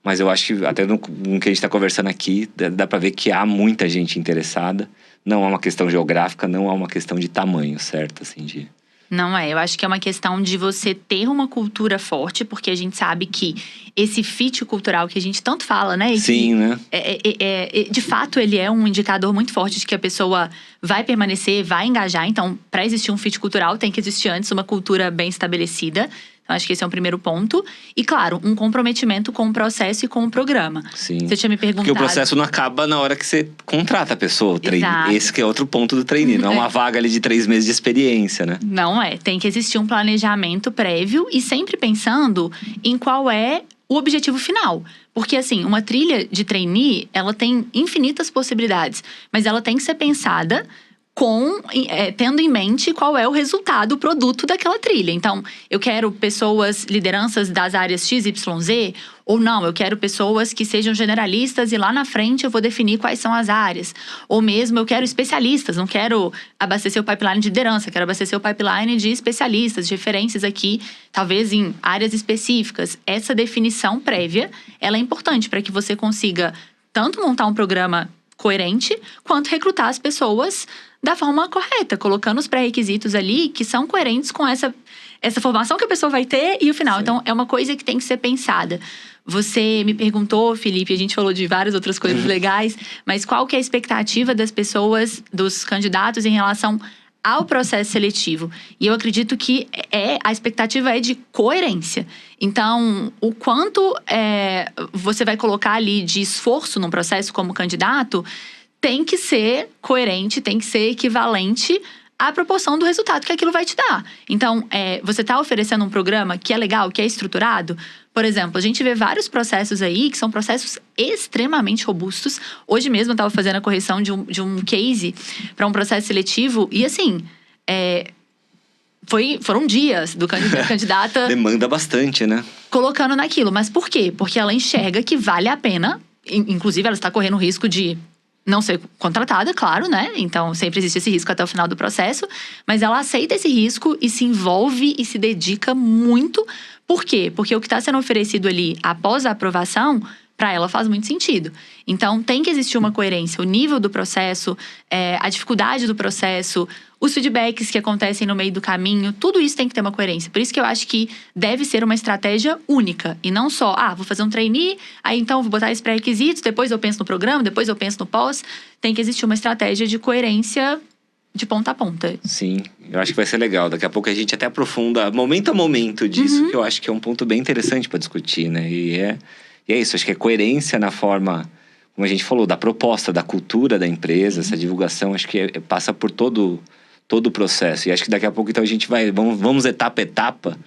Mas eu acho que, até no que a gente está conversando aqui, dá para ver que há muita gente interessada. Não é uma questão geográfica, não é uma questão de tamanho, certo? Assim, Não é, eu acho que é uma questão de você ter uma cultura forte, porque a gente sabe que esse fit cultural que a gente tanto fala, né? Sim, né? De fato, ele é um indicador muito forte de que a pessoa vai permanecer, vai engajar. Então, para existir um fit cultural, tem que existir antes uma cultura bem estabelecida. Então, acho que esse é um primeiro ponto. E, claro, um comprometimento com o processo e com o programa. Sim. Você tinha me perguntado... Porque o processo não acaba na hora que você contrata a pessoa, o trainee. Esse que é outro ponto do trainee. Não é uma vaga ali de 3 meses de experiência, né? Não é. Tem que existir um planejamento prévio e sempre pensando em qual é o objetivo final. Porque, assim, uma trilha de trainee, ela tem infinitas possibilidades. Mas ela tem que ser pensada... tendo em mente qual é o resultado, o produto daquela trilha. Então, eu quero pessoas, lideranças das áreas XYZ, ou não, eu quero pessoas que sejam generalistas e lá na frente eu vou definir quais são as áreas. Ou mesmo eu quero especialistas, não quero abastecer o pipeline de liderança, quero abastecer o pipeline de especialistas, de referências aqui, talvez em áreas específicas. Essa definição prévia, ela é importante para que você consiga tanto montar um programa coerente, quanto recrutar as pessoas da forma correta, colocando os pré-requisitos ali que são coerentes com essa formação que a pessoa vai ter e o final. Sim. Então, é uma coisa que tem que ser pensada. Você me perguntou, Felipe, a gente falou de várias outras coisas legais, mas qual que é a expectativa das pessoas, dos candidatos em relação ao processo seletivo? E eu acredito que a expectativa é de coerência. Então, o quanto você vai colocar ali de esforço no processo como candidato tem que ser coerente, tem que ser equivalente à proporção do resultado que aquilo vai te dar. Então, você está oferecendo um programa que é legal, que é estruturado. Por exemplo, a gente vê vários processos aí que são processos extremamente robustos. Hoje mesmo eu estava fazendo a correção de um case para um processo seletivo e, assim, foram dias do candidata... Demanda bastante, né? Colocando naquilo. Mas por quê? Porque ela enxerga que vale a pena. Inclusive, ela está correndo o risco de não ser contratada, claro, né? Então, sempre existe esse risco até o final do processo. Mas ela aceita esse risco e se envolve e se dedica muito. Por quê? Porque o que está sendo oferecido ali após a aprovação, para ela faz muito sentido. Então, tem que existir uma coerência. O nível do processo, a dificuldade do processo, os feedbacks que acontecem no meio do caminho, tudo isso tem que ter uma coerência. Por isso que eu acho que deve ser uma estratégia única. E não só, vou fazer um trainee, aí então vou botar esses pré-requisitos, depois eu penso no programa, depois eu penso no pós. Tem que existir uma estratégia de coerência de ponta a ponta. Sim, eu acho que vai ser legal. Daqui a pouco a gente até aprofunda momento a momento disso, que eu acho que é um ponto bem interessante para discutir, né? E é isso, acho que é coerência na forma... como a gente falou, da proposta, da cultura da empresa, essa divulgação, acho que passa por todo o processo. E acho que daqui a pouco, então, a gente vamos etapa a etapa,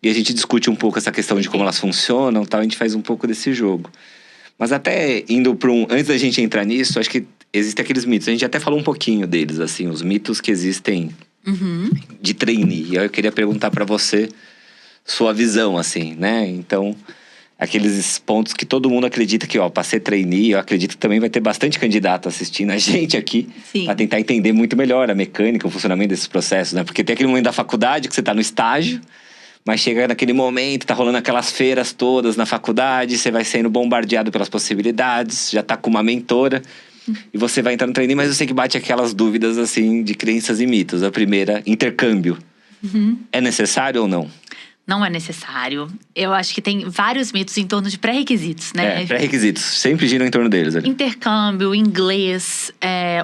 e a gente discute um pouco essa questão de como elas funcionam, tal, a gente faz um pouco desse jogo. Mas até indo para antes da gente entrar nisso, acho que existem aqueles mitos. A gente até falou um pouquinho deles, assim, os mitos que existem de trainee. E eu queria perguntar para você sua visão, assim, né? Então, aqueles pontos que todo mundo acredita que, para ser trainee, eu acredito que também vai ter bastante candidato assistindo a gente aqui, para tentar entender muito melhor a mecânica, o funcionamento desses processos, né? Porque tem aquele momento da faculdade que você tá no estágio, mas chega naquele momento, tá rolando aquelas feiras todas na faculdade, você vai sendo bombardeado pelas possibilidades, já tá com uma mentora, e você vai entrar no trainee, mas eu sei que bate aquelas dúvidas, assim, de crenças e mitos. A primeira, intercâmbio. É necessário ou não? Não é necessário. Eu acho que tem vários mitos em torno de pré-requisitos, né? Pré-requisitos. Sempre giram em torno deles ali. Intercâmbio, inglês,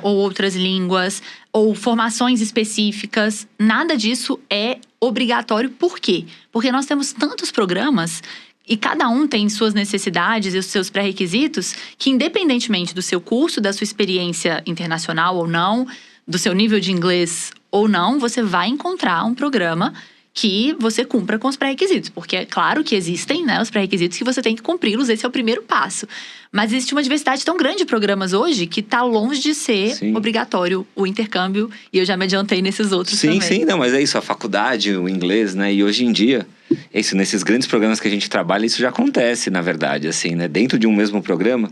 ou outras línguas, ou formações específicas. Nada disso é obrigatório. Por quê? Porque nós temos tantos programas e cada um tem suas necessidades e os seus pré-requisitos que, independentemente do seu curso, da sua experiência internacional ou não, do seu nível de inglês ou não, você vai encontrar um programa que você cumpra com os pré-requisitos. Porque é claro que existem, né, os pré-requisitos que você tem que cumpri-los, esse é o primeiro passo. Mas existe uma diversidade tão grande de programas hoje que está longe de ser obrigatório o intercâmbio. E eu já me adiantei nesses outros também. Sim, não, mas é isso, a faculdade, o inglês, né? E hoje em dia, é isso, nesses grandes programas que a gente trabalha, isso já acontece, na verdade, assim, né? Dentro de um mesmo programa,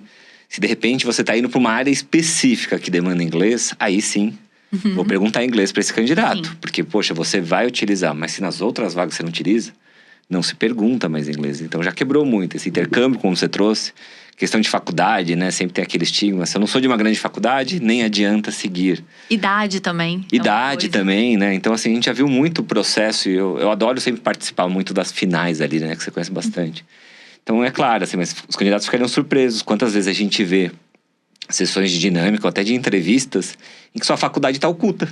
se de repente você está indo para uma área específica que demanda inglês, aí sim, vou perguntar inglês para esse candidato. Porque, poxa, você vai utilizar, mas se nas outras vagas você não utiliza, não se pergunta mais inglês. Então já quebrou muito esse intercâmbio, como você trouxe. Questão de faculdade, né? Sempre tem aquele estigma. Se eu não sou de uma grande faculdade, nem adianta seguir. Idade também. Idade também, né? Então, assim, a gente já viu muito o processo. E eu adoro sempre participar muito das finais ali, né? Que você conhece bastante. Então, é claro, assim, mas os candidatos ficariam surpresos. Quantas vezes a gente vê sessões de dinâmica ou até de entrevistas em que sua faculdade está oculta.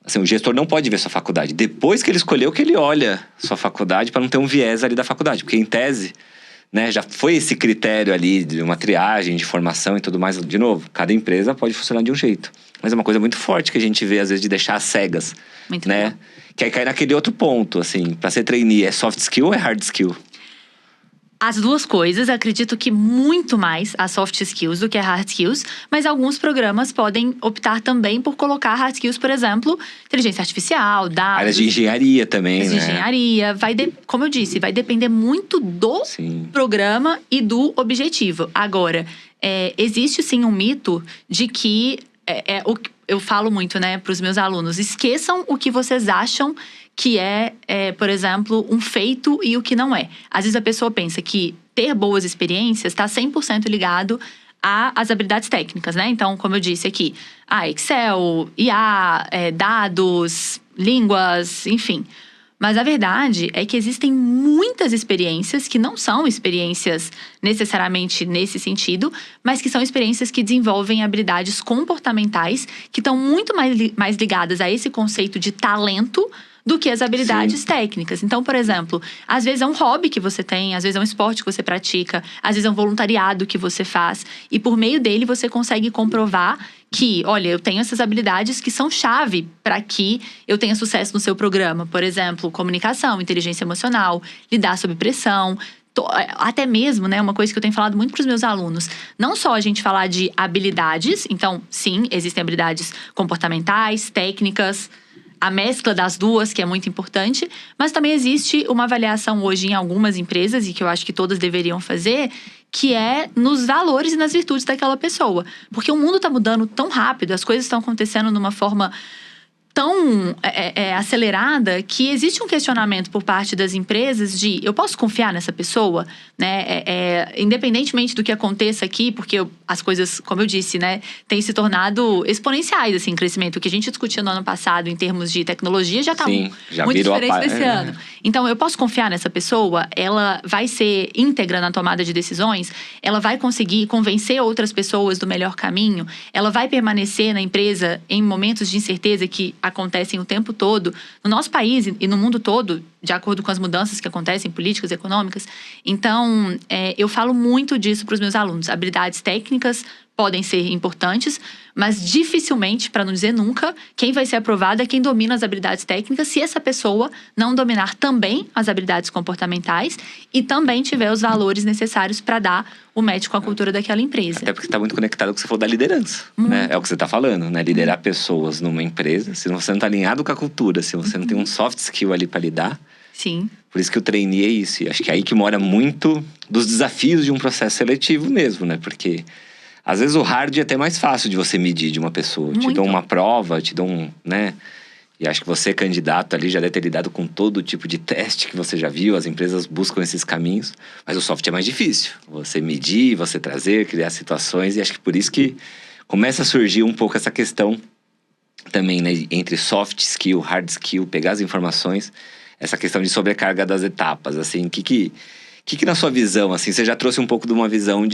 Assim, o gestor não pode ver sua faculdade. Depois que ele escolheu, que ele olha sua faculdade para não ter um viés ali da faculdade. Porque, em tese, né, já foi esse critério ali de uma triagem, de formação e tudo mais. De novo, cada empresa pode funcionar de um jeito. Mas é uma coisa muito forte que a gente vê, às vezes, de deixar às cegas. Muito né? bom. Que aí cai naquele outro ponto, assim. Para ser trainee, é soft skill ou é hard skill? As duas coisas, acredito que muito mais as soft skills do que a hard skills, mas alguns programas podem optar também por colocar hard skills, por exemplo, inteligência artificial, dados. Áreas de engenharia também, áreas né? de engenharia. Como eu disse, vai depender muito do programa e do objetivo. Agora, existe sim um mito de que, eu falo muito, né, para os meus alunos, esqueçam o que vocês acham que por exemplo, um feito e o que não é. Às vezes a pessoa pensa que ter boas experiências está 100% ligado às habilidades técnicas, né? Então, como eu disse aqui, Excel, IA, dados, línguas, enfim. Mas a verdade é que existem muitas experiências que não são experiências necessariamente nesse sentido, mas que são experiências que desenvolvem habilidades comportamentais que estão muito mais ligadas a esse conceito de talento do que as habilidades técnicas. Então, por exemplo, às vezes é um hobby que você tem, às vezes é um esporte que você pratica, às vezes é um voluntariado que você faz. E por meio dele você consegue comprovar que, olha, eu tenho essas habilidades que são chave para que eu tenha sucesso no seu programa. Por exemplo, comunicação, inteligência emocional, lidar sob pressão. Até mesmo, né, uma coisa que eu tenho falado muito para os meus alunos, não só a gente falar de habilidades, então, sim, existem habilidades comportamentais, técnicas, a mescla das duas, que é muito importante, mas também existe uma avaliação hoje em algumas empresas, e que eu acho que todas deveriam fazer, que é nos valores e nas virtudes daquela pessoa. Porque o mundo está mudando tão rápido, as coisas estão acontecendo de uma forma tão acelerada, que existe um questionamento por parte das empresas de eu posso confiar nessa pessoa, né? Independentemente do que aconteça aqui, porque as coisas, como eu disse, né, têm se tornado exponenciais, assim, em crescimento. O que a gente discutiu no ano passado em termos de tecnologia já está muito diferente desse ano. Então, eu posso confiar nessa pessoa? Ela vai ser íntegra na tomada de decisões? Ela vai conseguir convencer outras pessoas do melhor caminho? Ela vai permanecer na empresa em momentos de incerteza que acontecem o tempo todo? No nosso país e no mundo todo, de acordo com as mudanças que acontecem, políticas, econômicas. Então, eu falo muito disso para os meus alunos. Habilidades técnicas podem ser importantes, mas dificilmente, para não dizer nunca, quem vai ser aprovado é quem domina as habilidades técnicas, se essa pessoa não dominar também as habilidades comportamentais e também tiver os valores necessários para dar o match com a cultura daquela empresa. Até porque está muito conectado com o que você falou da liderança, né? É o que você está falando, né? Liderar pessoas numa empresa, se você não está alinhado com a cultura, se você não tem um soft skill ali para lidar. Sim. Por isso que o trainee é isso. E acho que é aí que mora muito dos desafios de um processo seletivo mesmo, né? Porque às vezes o hard é até mais fácil de você medir de uma pessoa. Muito. Te dão uma prova, te dão, né? E acho que você, candidato ali, já deve ter lidado com todo tipo de teste que você já viu. As empresas buscam esses caminhos. Mas o soft é mais difícil. Você medir, você trazer, criar situações. E acho que por isso que começa a surgir um pouco essa questão também, né? Entre soft skill, hard skill, pegar as informações. Essa questão de sobrecarga das etapas, assim. O que na sua visão, assim, você já trouxe um pouco de uma visão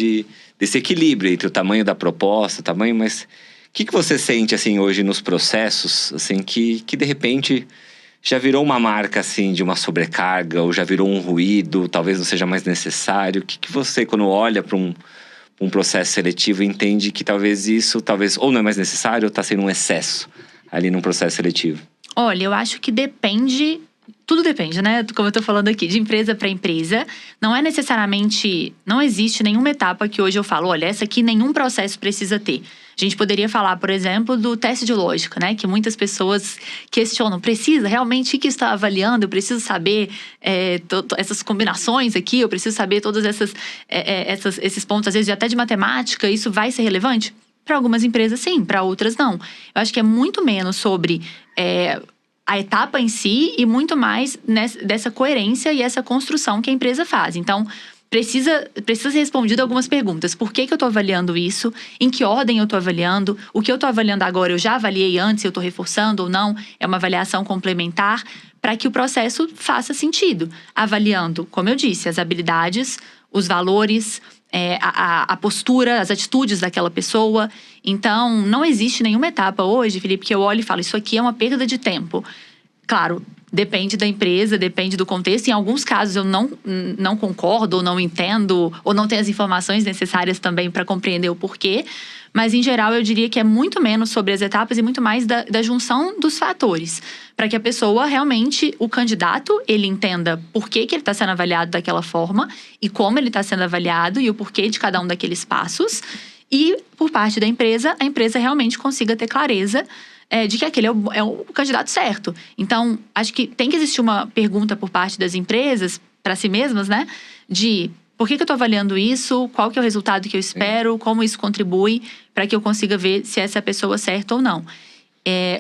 desse equilíbrio entre o tamanho da proposta, o tamanho, mas o que você sente, assim, hoje nos processos, assim, que de repente já virou uma marca, assim, de uma sobrecarga, ou já virou um ruído, talvez não seja mais necessário? O que você, quando olha para um processo seletivo, entende que talvez isso, ou não é mais necessário, ou está sendo um excesso ali num processo seletivo? Olha, eu acho que depende. Tudo depende, né? Como eu tô falando aqui, de empresa para empresa. Não é necessariamente. Não existe nenhuma etapa que hoje eu falo, olha, essa aqui nenhum processo precisa ter. A gente poderia falar, por exemplo, do teste de lógica, né? Que muitas pessoas questionam. Precisa? Realmente, o que está avaliando? Eu preciso saber essas combinações aqui? Eu preciso saber todos esses pontos, às vezes até de matemática. Isso vai ser relevante? Para algumas empresas, sim. Para outras, não. Eu acho que é muito menos sobre a etapa em si e muito mais dessa coerência e essa construção que a empresa faz. Então, precisa ser respondido algumas perguntas. Por que eu estou avaliando isso? Em que ordem eu estou avaliando? O que eu estou avaliando agora eu já avaliei antes, eu estou reforçando ou não? É uma avaliação complementar para que o processo faça sentido. Avaliando, como eu disse, as habilidades, os valores, a postura, as atitudes daquela pessoa. Então, não existe nenhuma etapa hoje, Felipe, que eu olho e falo, isso aqui é uma perda de tempo. Claro, depende da empresa, depende do contexto. Em alguns casos eu não concordo, ou não entendo, ou não tenho as informações necessárias também para compreender o porquê. Mas, em geral, eu diria que é muito menos sobre as etapas e muito mais da junção dos fatores. Para que a pessoa realmente, o candidato, ele entenda por que ele está sendo avaliado daquela forma e como ele está sendo avaliado e o porquê de cada um daqueles passos. E, por parte da empresa, a empresa realmente consiga ter clareza de que aquele é o candidato certo. Então, acho que tem que existir uma pergunta por parte das empresas, para si mesmas, né? De por que eu estou avaliando isso, qual que é o resultado que eu espero, como isso contribui para que eu consiga ver se essa é a pessoa certa ou não.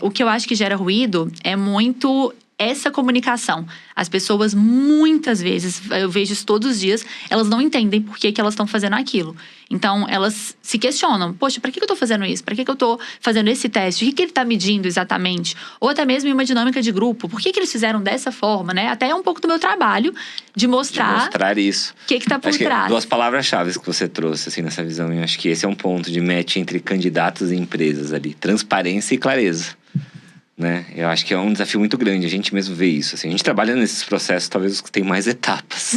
O que eu acho que gera ruído é muito essa comunicação. As pessoas, muitas vezes, eu vejo isso todos os dias, elas não entendem por que elas estão fazendo aquilo. Então, elas se questionam. Poxa, para que eu estou fazendo isso? Para que eu estou fazendo esse teste? O que ele está medindo exatamente? Ou até mesmo em uma dinâmica de grupo. Por que eles fizeram dessa forma, né? Até é um pouco do meu trabalho de mostrar isso. O que está por trás. Duas palavras-chave que você trouxe, assim, nessa visão. Eu acho que esse é um ponto de match entre candidatos e empresas ali. Transparência e clareza. Né? Eu acho que é um desafio muito grande, a gente mesmo vê isso. Assim, a gente trabalha nesses processos, talvez os que tem mais etapas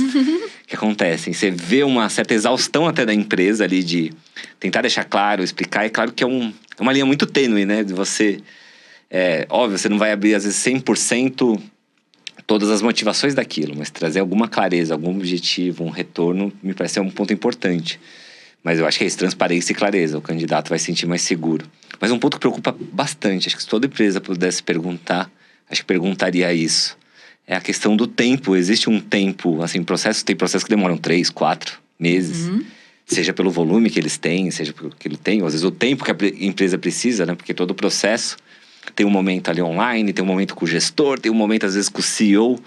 que acontecem. Você vê uma certa exaustão até da empresa ali de tentar deixar claro, explicar. É claro que é uma linha muito tênue, né? De você... óbvio, você não vai abrir, às vezes, 100% todas as motivações daquilo, mas trazer alguma clareza, algum objetivo, um retorno, me parece ser um ponto importante. Mas eu acho que é isso, transparência e clareza. O candidato vai se sentir mais seguro. Mas um ponto que preocupa bastante, acho que se toda empresa pudesse perguntar, acho que perguntaria isso. É a questão do tempo. Existe um tempo, assim, tem processos que demoram 3, 4 meses. Seja pelo volume que eles têm, seja pelo que ele tem. Ou às vezes o tempo que a empresa precisa, né? Porque todo o processo tem um momento ali online, tem um momento com o gestor, tem um momento às vezes com o CEO.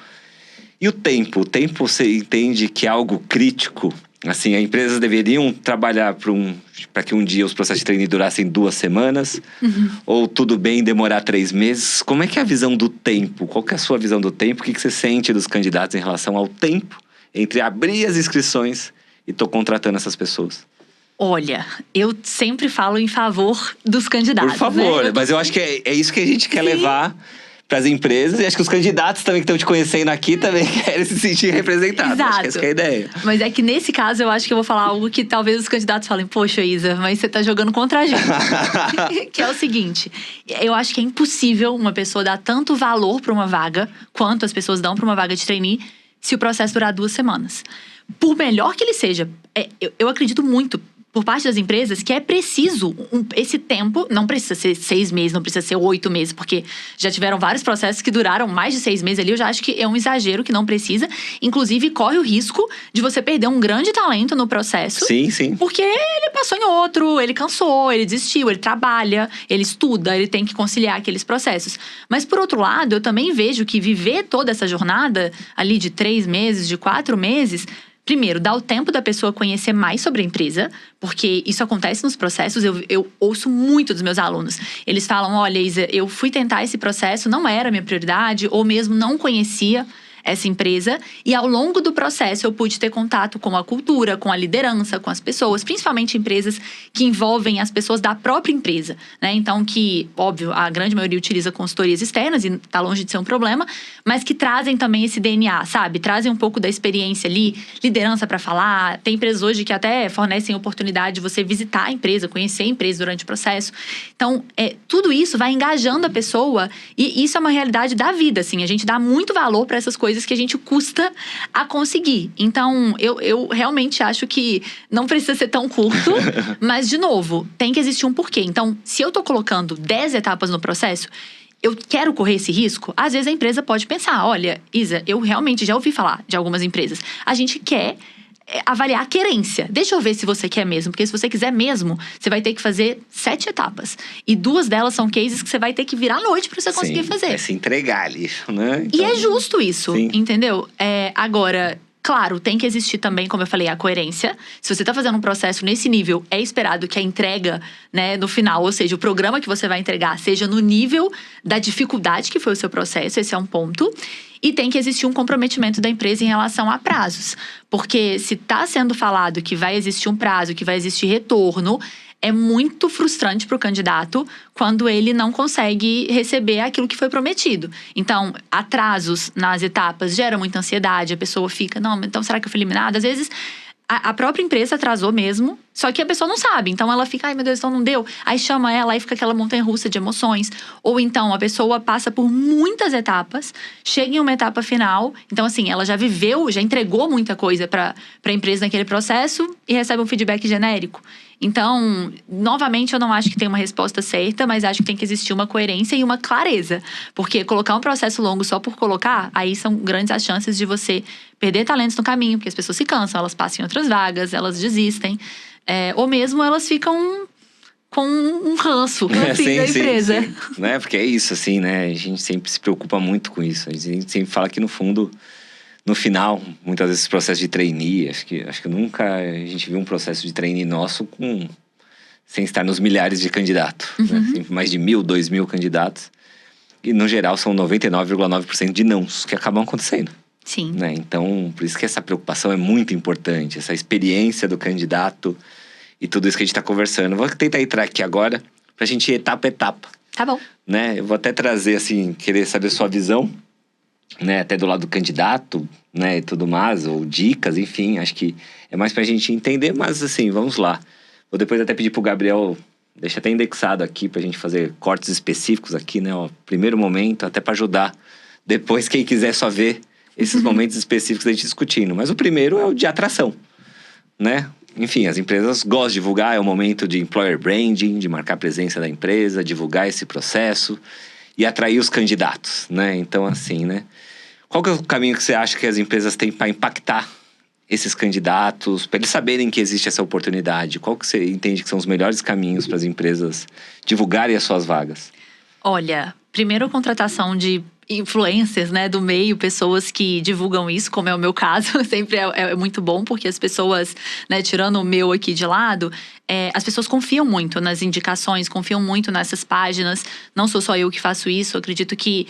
E o tempo? O tempo você entende que é algo crítico? Assim, as empresas deveriam trabalhar para que um dia os processos de trainee durassem 2 semanas? Ou tudo bem demorar 3 meses? Como é que é a visão do tempo? Qual que é a sua visão do tempo? O que você sente dos candidatos em relação ao tempo entre abrir as inscrições e tô contratando essas pessoas? Olha, eu sempre falo em favor dos candidatos. Por favor, né? Mas eu acho que é isso que a gente quer levar as empresas. E acho que os candidatos também que estão te conhecendo aqui também querem se sentir representados. Exato. Acho que essa que é a ideia. Mas é que nesse caso, eu acho que eu vou falar algo que talvez os candidatos falem: poxa, Isa, mas você tá jogando contra a gente. Que é o seguinte, eu acho que é impossível uma pessoa dar tanto valor para uma vaga quanto as pessoas dão para uma vaga de trainee se o processo durar 2 semanas. Por melhor que ele seja, eu acredito muito, por parte das empresas, que é preciso esse tempo. Não precisa ser 6 meses, não precisa ser 8 meses, porque já tiveram vários processos que duraram mais de 6 meses ali. Eu já acho que é um exagero, que não precisa. Inclusive, corre o risco de você perder um grande talento no processo. Sim, sim. Porque ele passou em outro, ele cansou, ele desistiu, ele trabalha, ele estuda, ele tem que conciliar aqueles processos. Mas, por outro lado, eu também vejo que viver toda essa jornada ali de 3 meses, de 4 meses… Primeiro, dá o tempo da pessoa conhecer mais sobre a empresa, porque isso acontece nos processos. Eu ouço muito dos meus alunos. Eles falam: olha, Isa, eu fui tentar esse processo, não era a minha prioridade, ou mesmo não conhecia essa empresa, e ao longo do processo eu pude ter contato com a cultura, com a liderança, com as pessoas, principalmente empresas que envolvem as pessoas da própria empresa, né? Então, que, óbvio, a grande maioria utiliza consultorias externas, e tá longe de ser um problema, mas que trazem também esse DNA, sabe? Trazem um pouco da experiência ali, liderança para falar. Tem empresas hoje que até fornecem oportunidade de você visitar a empresa, conhecer a empresa durante o processo. Então, tudo isso vai engajando a pessoa, e isso é uma realidade da vida, assim. A gente dá muito valor para essas coisas que a gente custa a conseguir. Então, eu realmente acho que não precisa ser tão curto, mas, de novo, tem que existir um porquê. Então, se eu tô colocando 10 etapas no processo, eu quero correr esse risco? Às vezes a empresa pode pensar: olha, Isa, eu realmente já ouvi falar de algumas empresas. A gente quer avaliar a querência. Deixa eu ver se você quer mesmo. Porque se você quiser mesmo, você vai ter que fazer 7 etapas. E 2 delas são cases que você vai ter que virar à noite pra você conseguir fazer. É se entregar ali, né? Então, e é justo isso, sim. Entendeu? Agora… Claro, tem que existir também, como eu falei, a coerência. Se você está fazendo um processo nesse nível, é esperado que a entrega, né, no final, ou seja, o programa que você vai entregar, seja no nível da dificuldade que foi o seu processo. Esse é um ponto. E tem que existir um comprometimento da empresa em relação a prazos. Porque se está sendo falado que vai existir um prazo, que vai existir retorno, é muito frustrante para o candidato quando ele não consegue receber aquilo que foi prometido. Então, atrasos nas etapas gera muita ansiedade, a pessoa fica: não, então será que eu fui eliminada? Às vezes, a própria empresa atrasou mesmo, só que a pessoa não sabe. Então, ela fica: ai meu Deus, então não deu. Aí chama ela, aí fica aquela montanha-russa de emoções. Ou então, a pessoa passa por muitas etapas, chega em uma etapa final. Então, assim, ela já viveu, já entregou muita coisa para a empresa naquele processo e recebe um feedback genérico. Então, novamente, eu não acho que tem uma resposta certa, mas acho que tem que existir uma coerência e uma clareza. Porque colocar um processo longo só por colocar, aí são grandes as chances de você perder talentos no caminho, porque as pessoas se cansam, elas passam em outras vagas, elas desistem. Ou mesmo elas ficam com um ranço da empresa. Sim. Né? Porque é isso, assim, né? A gente sempre se preocupa muito com isso. A gente sempre fala que, no fundo… No final, muitas vezes, processo de trainee, acho que nunca a gente viu um processo de trainee nosso sem estar nos milhares de candidatos. Né? Sempre mais de 1.000, 2.000 candidatos. E, no geral, são 99,9% de nãos que acabam acontecendo. Sim. Né? Então, por isso que essa preocupação é muito importante. Essa experiência do candidato e tudo isso que a gente está conversando. Vou tentar entrar aqui agora pra gente ir etapa a etapa. Tá bom. Né? Eu vou até trazer, assim, querer saber sua visão, né, até do lado do candidato, né, e tudo mais, ou dicas, enfim, acho que é mais pra gente entender, mas assim, vamos lá. Vou depois até pedir pro Gabriel, deixa até indexado aqui pra gente fazer cortes específicos aqui, né, ó, primeiro momento, até pra ajudar depois quem quiser só ver esses momentos específicos da gente discutindo. Mas o primeiro é o de atração, né? Enfim, as empresas gostam de divulgar, é o momento de employer branding, de marcar a presença da empresa, divulgar esse processo e atrair os candidatos, né? Então, assim, né? Qual que é o caminho que você acha que as empresas têm para impactar esses candidatos, para eles saberem que existe essa oportunidade? Qual que você entende que são os melhores caminhos para as empresas divulgarem as suas vagas? Olha, primeiro, a contratação de influencers, né, do meio, pessoas que divulgam isso, como é o meu caso, sempre é muito bom, porque as pessoas, né, tirando o meu aqui de lado, as pessoas confiam muito nas indicações, confiam muito nessas páginas. Não sou só eu que faço isso, eu acredito que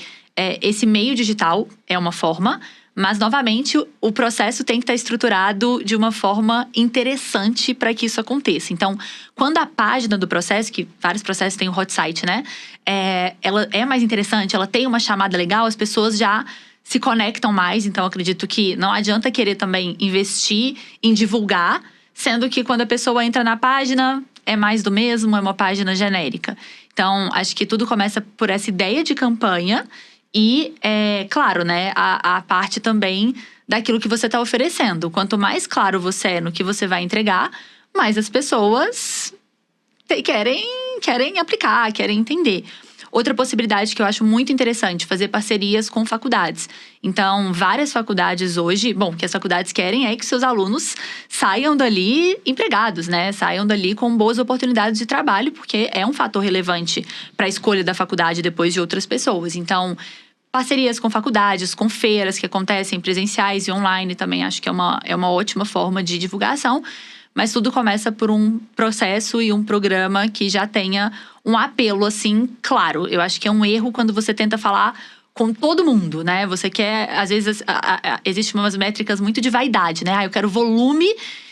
esse meio digital é uma forma, Mas, novamente, o processo tem que estar estruturado de uma forma interessante para que isso aconteça. Então, quando a página do processo, que vários processos têm o hot site, né? Ela é mais interessante, ela tem uma chamada legal, as pessoas já se conectam mais. Então, acredito que não adianta querer também investir em divulgar, sendo que quando a pessoa entra na página, é mais do mesmo, é uma página genérica. Então, acho que tudo começa por essa ideia de campanha. E, claro, né, a parte também daquilo que você está oferecendo. Quanto mais claro você é no que você vai entregar, mais as pessoas querem aplicar, querem entender. Outra possibilidade que eu acho muito interessante, fazer parcerias com faculdades. Então, várias faculdades hoje, que as faculdades querem é que seus alunos saiam dali empregados, né? Saiam dali com boas oportunidades de trabalho, porque é um fator relevante para a escolha da faculdade depois de outras pessoas. Então, parcerias com faculdades, com feiras que acontecem presenciais e online também acho que é uma ótima forma de divulgação. Mas tudo começa por um processo e um programa que já tenha um apelo, assim, claro. Eu acho que é um erro quando você tenta falar com todo mundo, né? Você quer, às vezes, existem umas métricas muito de vaidade, né? Eu quero volume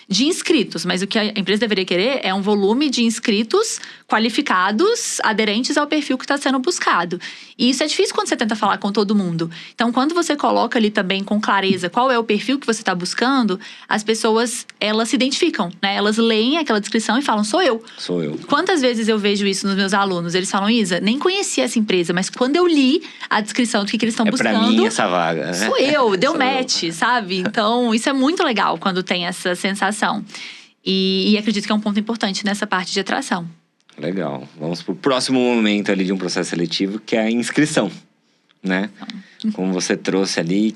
de inscritos, mas o que a empresa deveria querer é um volume de inscritos qualificados, aderentes ao perfil que está sendo buscado. E isso é difícil quando você tenta falar com todo mundo. Então, quando você coloca ali também com clareza qual é o perfil que você está buscando, as pessoas, elas se identificam, né? Elas leem aquela descrição e falam, sou eu. Sou eu. Quantas vezes eu vejo isso nos meus alunos? Eles falam, Isa, nem conhecia essa empresa, mas quando eu li a descrição do que eles estão buscando… Pra mim essa vaga, né? Sou eu, deu match, sabe? Então, isso é muito legal quando tem essa sensação. E acredito que é um ponto importante nessa parte de atração. Legal. Vamos pro próximo momento ali de um processo seletivo, que é a inscrição, né? Como você trouxe ali,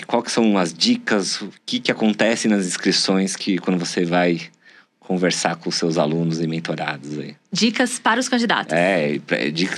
qual que são as dicas, o que acontece nas inscrições que quando você vai conversar com os seus alunos e mentorados aí? Dicas para os candidatos.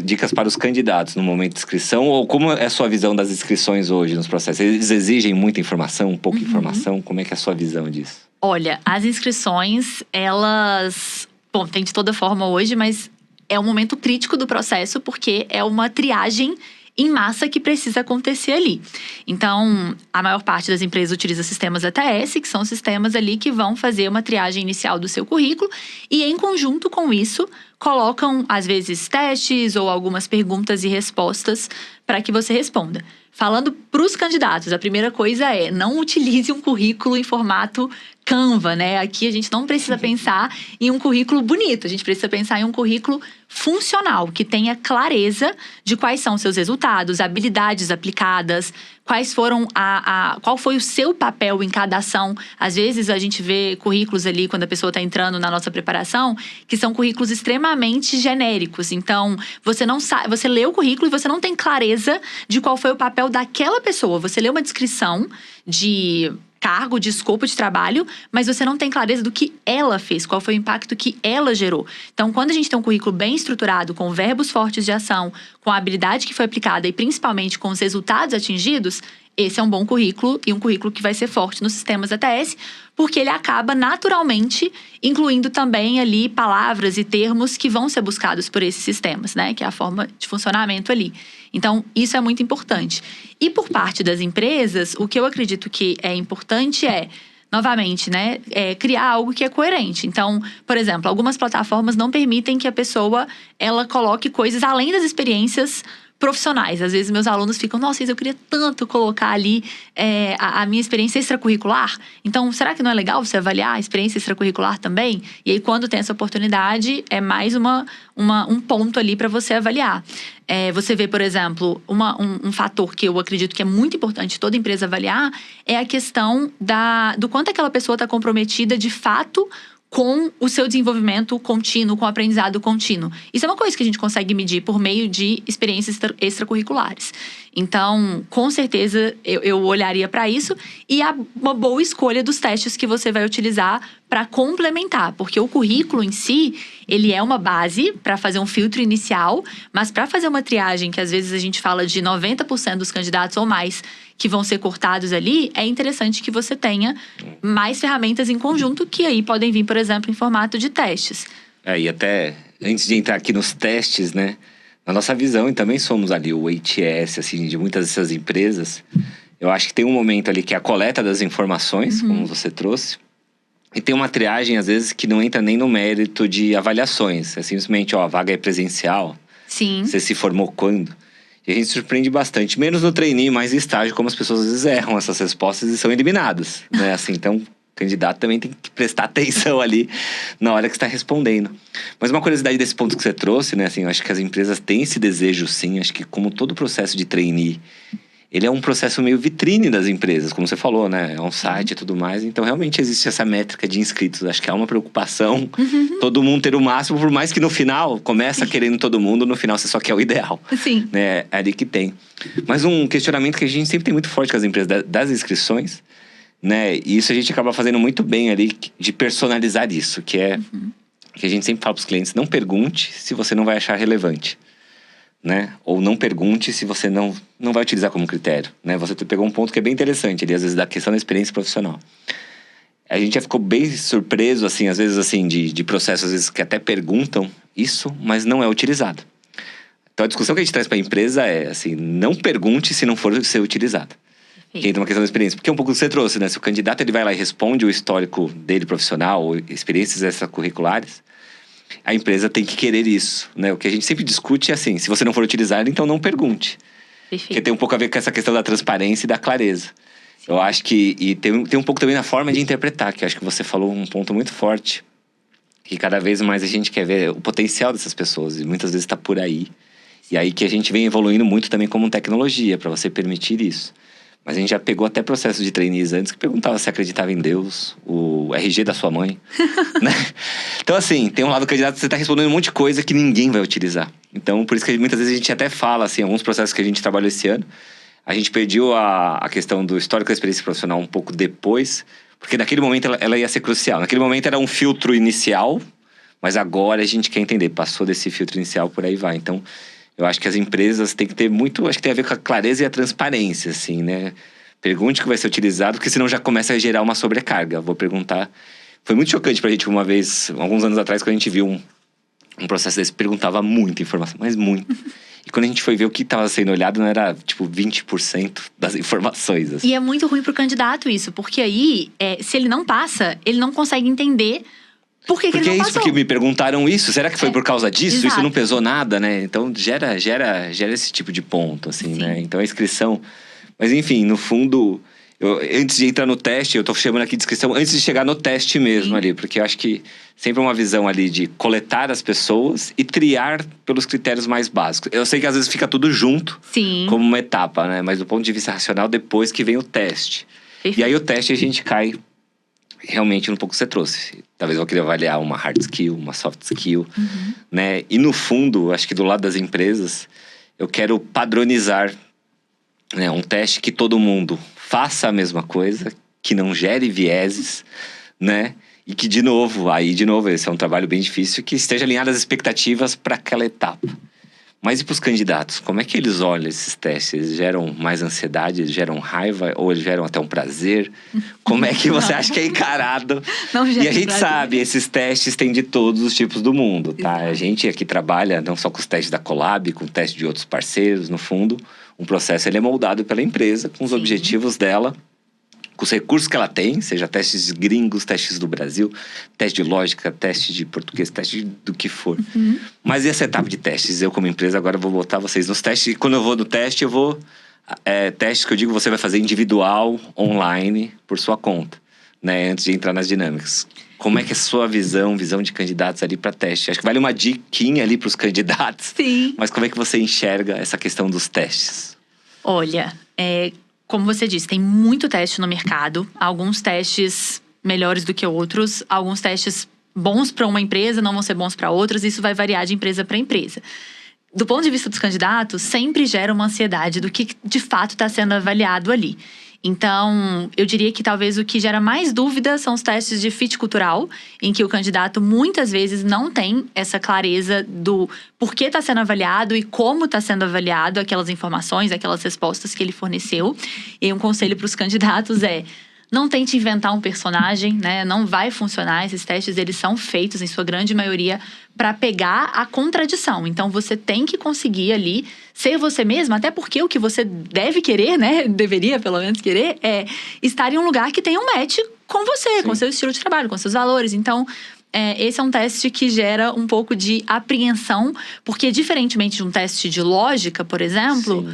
Dicas para os candidatos no momento de inscrição, ou como é a sua visão das inscrições hoje nos processos? Eles exigem muita informação, pouca informação? Como é que é a sua visão disso? Olha, as inscrições, elas… tem de toda forma hoje, mas é um momento crítico do processo, porque é uma triagem em massa que precisa acontecer ali. Então, a maior parte das empresas utiliza sistemas ATS, que são sistemas ali que vão fazer uma triagem inicial do seu currículo e, em conjunto com isso, colocam, às vezes, testes ou algumas perguntas e respostas para que você responda. Falando para os candidatos, a primeira coisa é não utilize um currículo em formato Canva, né? Aqui a gente não precisa pensar em um currículo bonito, a gente precisa pensar em um currículo funcional, que tenha clareza de quais são os seus resultados, habilidades aplicadas, quais foram qual foi o seu papel em cada ação. Às vezes a gente vê currículos ali, quando a pessoa está entrando na nossa preparação, que são currículos extremamente genéricos. Então, você não sabe, você lê o currículo e você não tem clareza de qual foi o papel daquela pessoa. Você lê uma descrição de cargo, de escopo de trabalho, mas você não tem clareza do que ela fez, qual foi o impacto que ela gerou. Então, quando a gente tem um currículo bem estruturado, com verbos fortes de ação, com a habilidade que foi aplicada e principalmente com os resultados atingidos, esse é um bom currículo e um currículo que vai ser forte nos sistemas ATS, porque ele acaba naturalmente incluindo também ali palavras e termos que vão ser buscados por esses sistemas, né? Que é a forma de funcionamento ali. Então, isso é muito importante. E por parte das empresas, o que eu acredito que é importante novamente, né, criar algo que é coerente. Então, por exemplo, algumas plataformas não permitem que a pessoa ela coloque coisas além das experiências profissionais. Às vezes meus alunos ficam, nossa, eu queria tanto colocar ali a minha experiência extracurricular. Então, será que não é legal você avaliar a experiência extracurricular também? E aí, quando tem essa oportunidade, é mais um ponto ali para você avaliar. Você vê, por exemplo, um fator que eu acredito que é muito importante toda empresa avaliar é a questão do quanto aquela pessoa está comprometida de fato com o seu desenvolvimento contínuo, com o aprendizado contínuo. Isso é uma coisa que a gente consegue medir por meio de experiências extracurriculares. Então, com certeza, eu olharia para isso e uma boa escolha dos testes que você vai utilizar para complementar. Porque o currículo em si, ele é uma base para fazer um filtro inicial, mas para fazer uma triagem, que às vezes a gente fala de 90% dos candidatos ou mais que vão ser cortados ali, é interessante que você tenha mais ferramentas em conjunto que aí podem vir, por exemplo, em formato de testes. E até antes de entrar aqui nos testes, né? Na nossa visão, e também somos ali o ATS, assim, de muitas dessas empresas, Eu acho que tem um momento ali que é a coleta das informações, como você trouxe. E tem uma triagem, às vezes, que não entra nem no mérito de avaliações. É simplesmente, a vaga é presencial. Sim. Você se formou quando? E a gente surpreende bastante. Menos no trainee, mais em estágio, como as pessoas às vezes erram essas respostas e são eliminadas, né? Assim, então, o candidato também tem que prestar atenção ali na hora que está respondendo. Mas uma curiosidade desse ponto que você trouxe, né? Assim, eu acho que as empresas têm esse desejo, sim. Acho que como todo processo de trainee, ele é um processo meio vitrine das empresas, como você falou, né? É um site e tudo mais. Então, realmente existe essa métrica de inscritos. Acho que há uma preocupação. Todo mundo ter o máximo, por mais que no final, começa querendo todo mundo, no final você só quer o ideal. Sim. Né? É ali que tem. Mas um questionamento que a gente sempre tem muito forte com as empresas das inscrições, né? E isso a gente acaba fazendo muito bem ali, de personalizar isso. Que é que a gente sempre fala para os clientes, não pergunte se você não vai achar relevante. Né? Ou não pergunte se você não vai utilizar como critério, né? Você pegou um ponto que é bem interessante ali, às vezes, da questão da experiência profissional. A gente já ficou bem surpreso, assim, às vezes, assim, de processos, às vezes, que até perguntam isso, mas não é utilizado. Então, a discussão que a gente traz para a empresa é, assim, não pergunte se não for ser utilizado. Que entra uma questão da experiência. Porque é um pouco o que você trouxe, né? Se o candidato ele vai lá e responde o histórico dele profissional, ou experiências extracurriculares, a empresa tem que querer isso, né? O que a gente sempre discute é assim, se você não for utilizar, então não pergunte. Perfeito. Porque tem um pouco a ver com essa questão da transparência e da clareza. Sim. Eu acho que... E tem um pouco também na forma de interpretar, que eu acho que você falou um ponto muito forte. Que cada vez mais a gente quer ver o potencial dessas pessoas. E muitas vezes está por aí. E aí que a gente vem evoluindo muito também como tecnologia, para você permitir isso. Mas a gente já pegou até processos de trainees antes que perguntava se acreditava em Deus, o RG da sua mãe, né? Então, assim, tem um lado do candidato que você está respondendo um monte de coisa que ninguém vai utilizar. Então, por isso que muitas vezes a gente até fala, assim, alguns processos que a gente trabalhou esse ano, a gente perdeu a questão do histórico da experiência profissional um pouco depois, porque naquele momento ela ia ser crucial. Naquele momento era um filtro inicial, mas agora a gente quer entender, passou desse filtro inicial, por aí vai. Então, eu acho que as empresas têm que ter muito... Acho que tem a ver com a clareza e a transparência, assim, né? Pergunte o que vai ser utilizado, porque senão já começa a gerar uma sobrecarga. Vou perguntar... Foi muito chocante pra gente uma vez, alguns anos atrás, quando a gente viu um processo desse, perguntava muita informação, mas muito. E quando a gente foi ver o que estava sendo olhado, não era, tipo, 20% das informações. Assim. E é muito ruim pro candidato isso, porque aí, se ele não passa, ele não consegue entender... Por que porque ele não é isso, passou? porque me perguntaram isso. Será que foi por causa disso? Exato. Isso não pesou nada, né? Então, gera esse tipo de ponto, assim, Sim. né? Então, a inscrição... Mas, enfim, no fundo... antes de entrar no teste, eu tô chamando aqui de inscrição antes de chegar no teste mesmo. Sim. Ali. Porque eu acho que sempre uma visão ali de coletar as pessoas e triar pelos critérios mais básicos. Eu sei que às vezes fica tudo junto. Sim. Como uma etapa, né? Mas do ponto de vista racional, depois que vem o teste. Perfeito. E aí, o teste, a gente cai... Realmente, um pouco que você trouxe. Talvez eu queria avaliar uma hard skill, uma soft skill, né? E no fundo, acho que do lado das empresas, eu quero padronizar, né, um teste que todo mundo faça a mesma coisa, que não gere vieses, né? E que, de novo, esse é um trabalho bem difícil, que esteja alinhado às expectativas para aquela etapa. Mas e para os candidatos? Como é que eles olham esses testes? Eles geram mais ansiedade? Eles geram raiva? Ou eles geram até um prazer? Como é que você acha que é encarado? Não gera e a gente prazer. sabe, esses testes têm de todos os tipos do mundo, tá? Exato. A gente aqui trabalha não só com os testes da Colab, com testes de outros parceiros, no fundo. Um processo ele é moldado pela empresa, com os objetivos dela, com os recursos que ela tem, seja testes gringos, testes do Brasil, teste de lógica, teste de português, teste do que for. Mas e essa etapa de testes? Eu, como empresa, agora vou botar vocês nos testes. E quando eu vou no teste, eu vou... testes que eu digo, você vai fazer individual, online, por sua conta, né? Antes de entrar nas dinâmicas. Como é que é a sua visão de candidatos ali para teste? Acho que vale uma diquinha ali para os candidatos. Sim. Mas como é que você enxerga essa questão dos testes? Olha, como você disse, tem muito teste no mercado. Alguns testes melhores do que outros. Alguns testes bons para uma empresa não vão ser bons para outras. Isso vai variar de empresa para empresa. Do ponto de vista dos candidatos, sempre gera uma ansiedade do que de fato está sendo avaliado ali. Então, eu diria que talvez o que gera mais dúvida são os testes de fit cultural, em que o candidato muitas vezes não tem essa clareza do porquê está sendo avaliado e como está sendo avaliado aquelas informações, aquelas respostas que ele forneceu. E um conselho para os candidatos Não tente inventar um personagem, né? Não vai funcionar. Esses testes, eles são feitos, em sua grande maioria, para pegar a contradição. Então, você tem que conseguir ali ser você mesmo, até porque o que você deve querer, né? Deveria, pelo menos, querer, é estar em um lugar que tenha um match com você, Sim. com seu estilo de trabalho, com seus valores. Então, esse é um teste que gera um pouco de apreensão, porque diferentemente de um teste de lógica, por exemplo,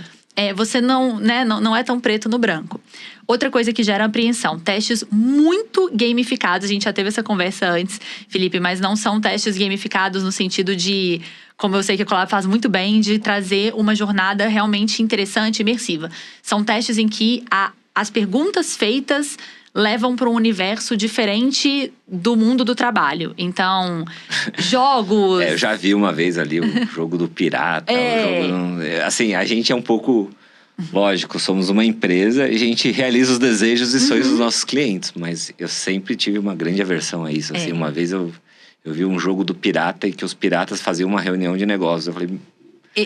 você não é tão preto no branco. Outra coisa que gera apreensão, testes muito gamificados. A gente já teve essa conversa antes, Felipe, mas não são testes gamificados no sentido de, como eu sei que a Colab faz muito bem, de trazer uma jornada realmente interessante, imersiva. São testes em que as perguntas feitas levam para um universo diferente do mundo do trabalho. Então, jogos... Eu já vi uma vez ali o jogo do pirata. Assim, a gente é um pouco... Lógico, somos uma empresa e a gente realiza os desejos e sonhos dos nossos clientes. Mas eu sempre tive uma grande aversão a isso. Assim, uma vez eu vi um jogo do pirata e que os piratas faziam uma reunião de negócios. Eu falei...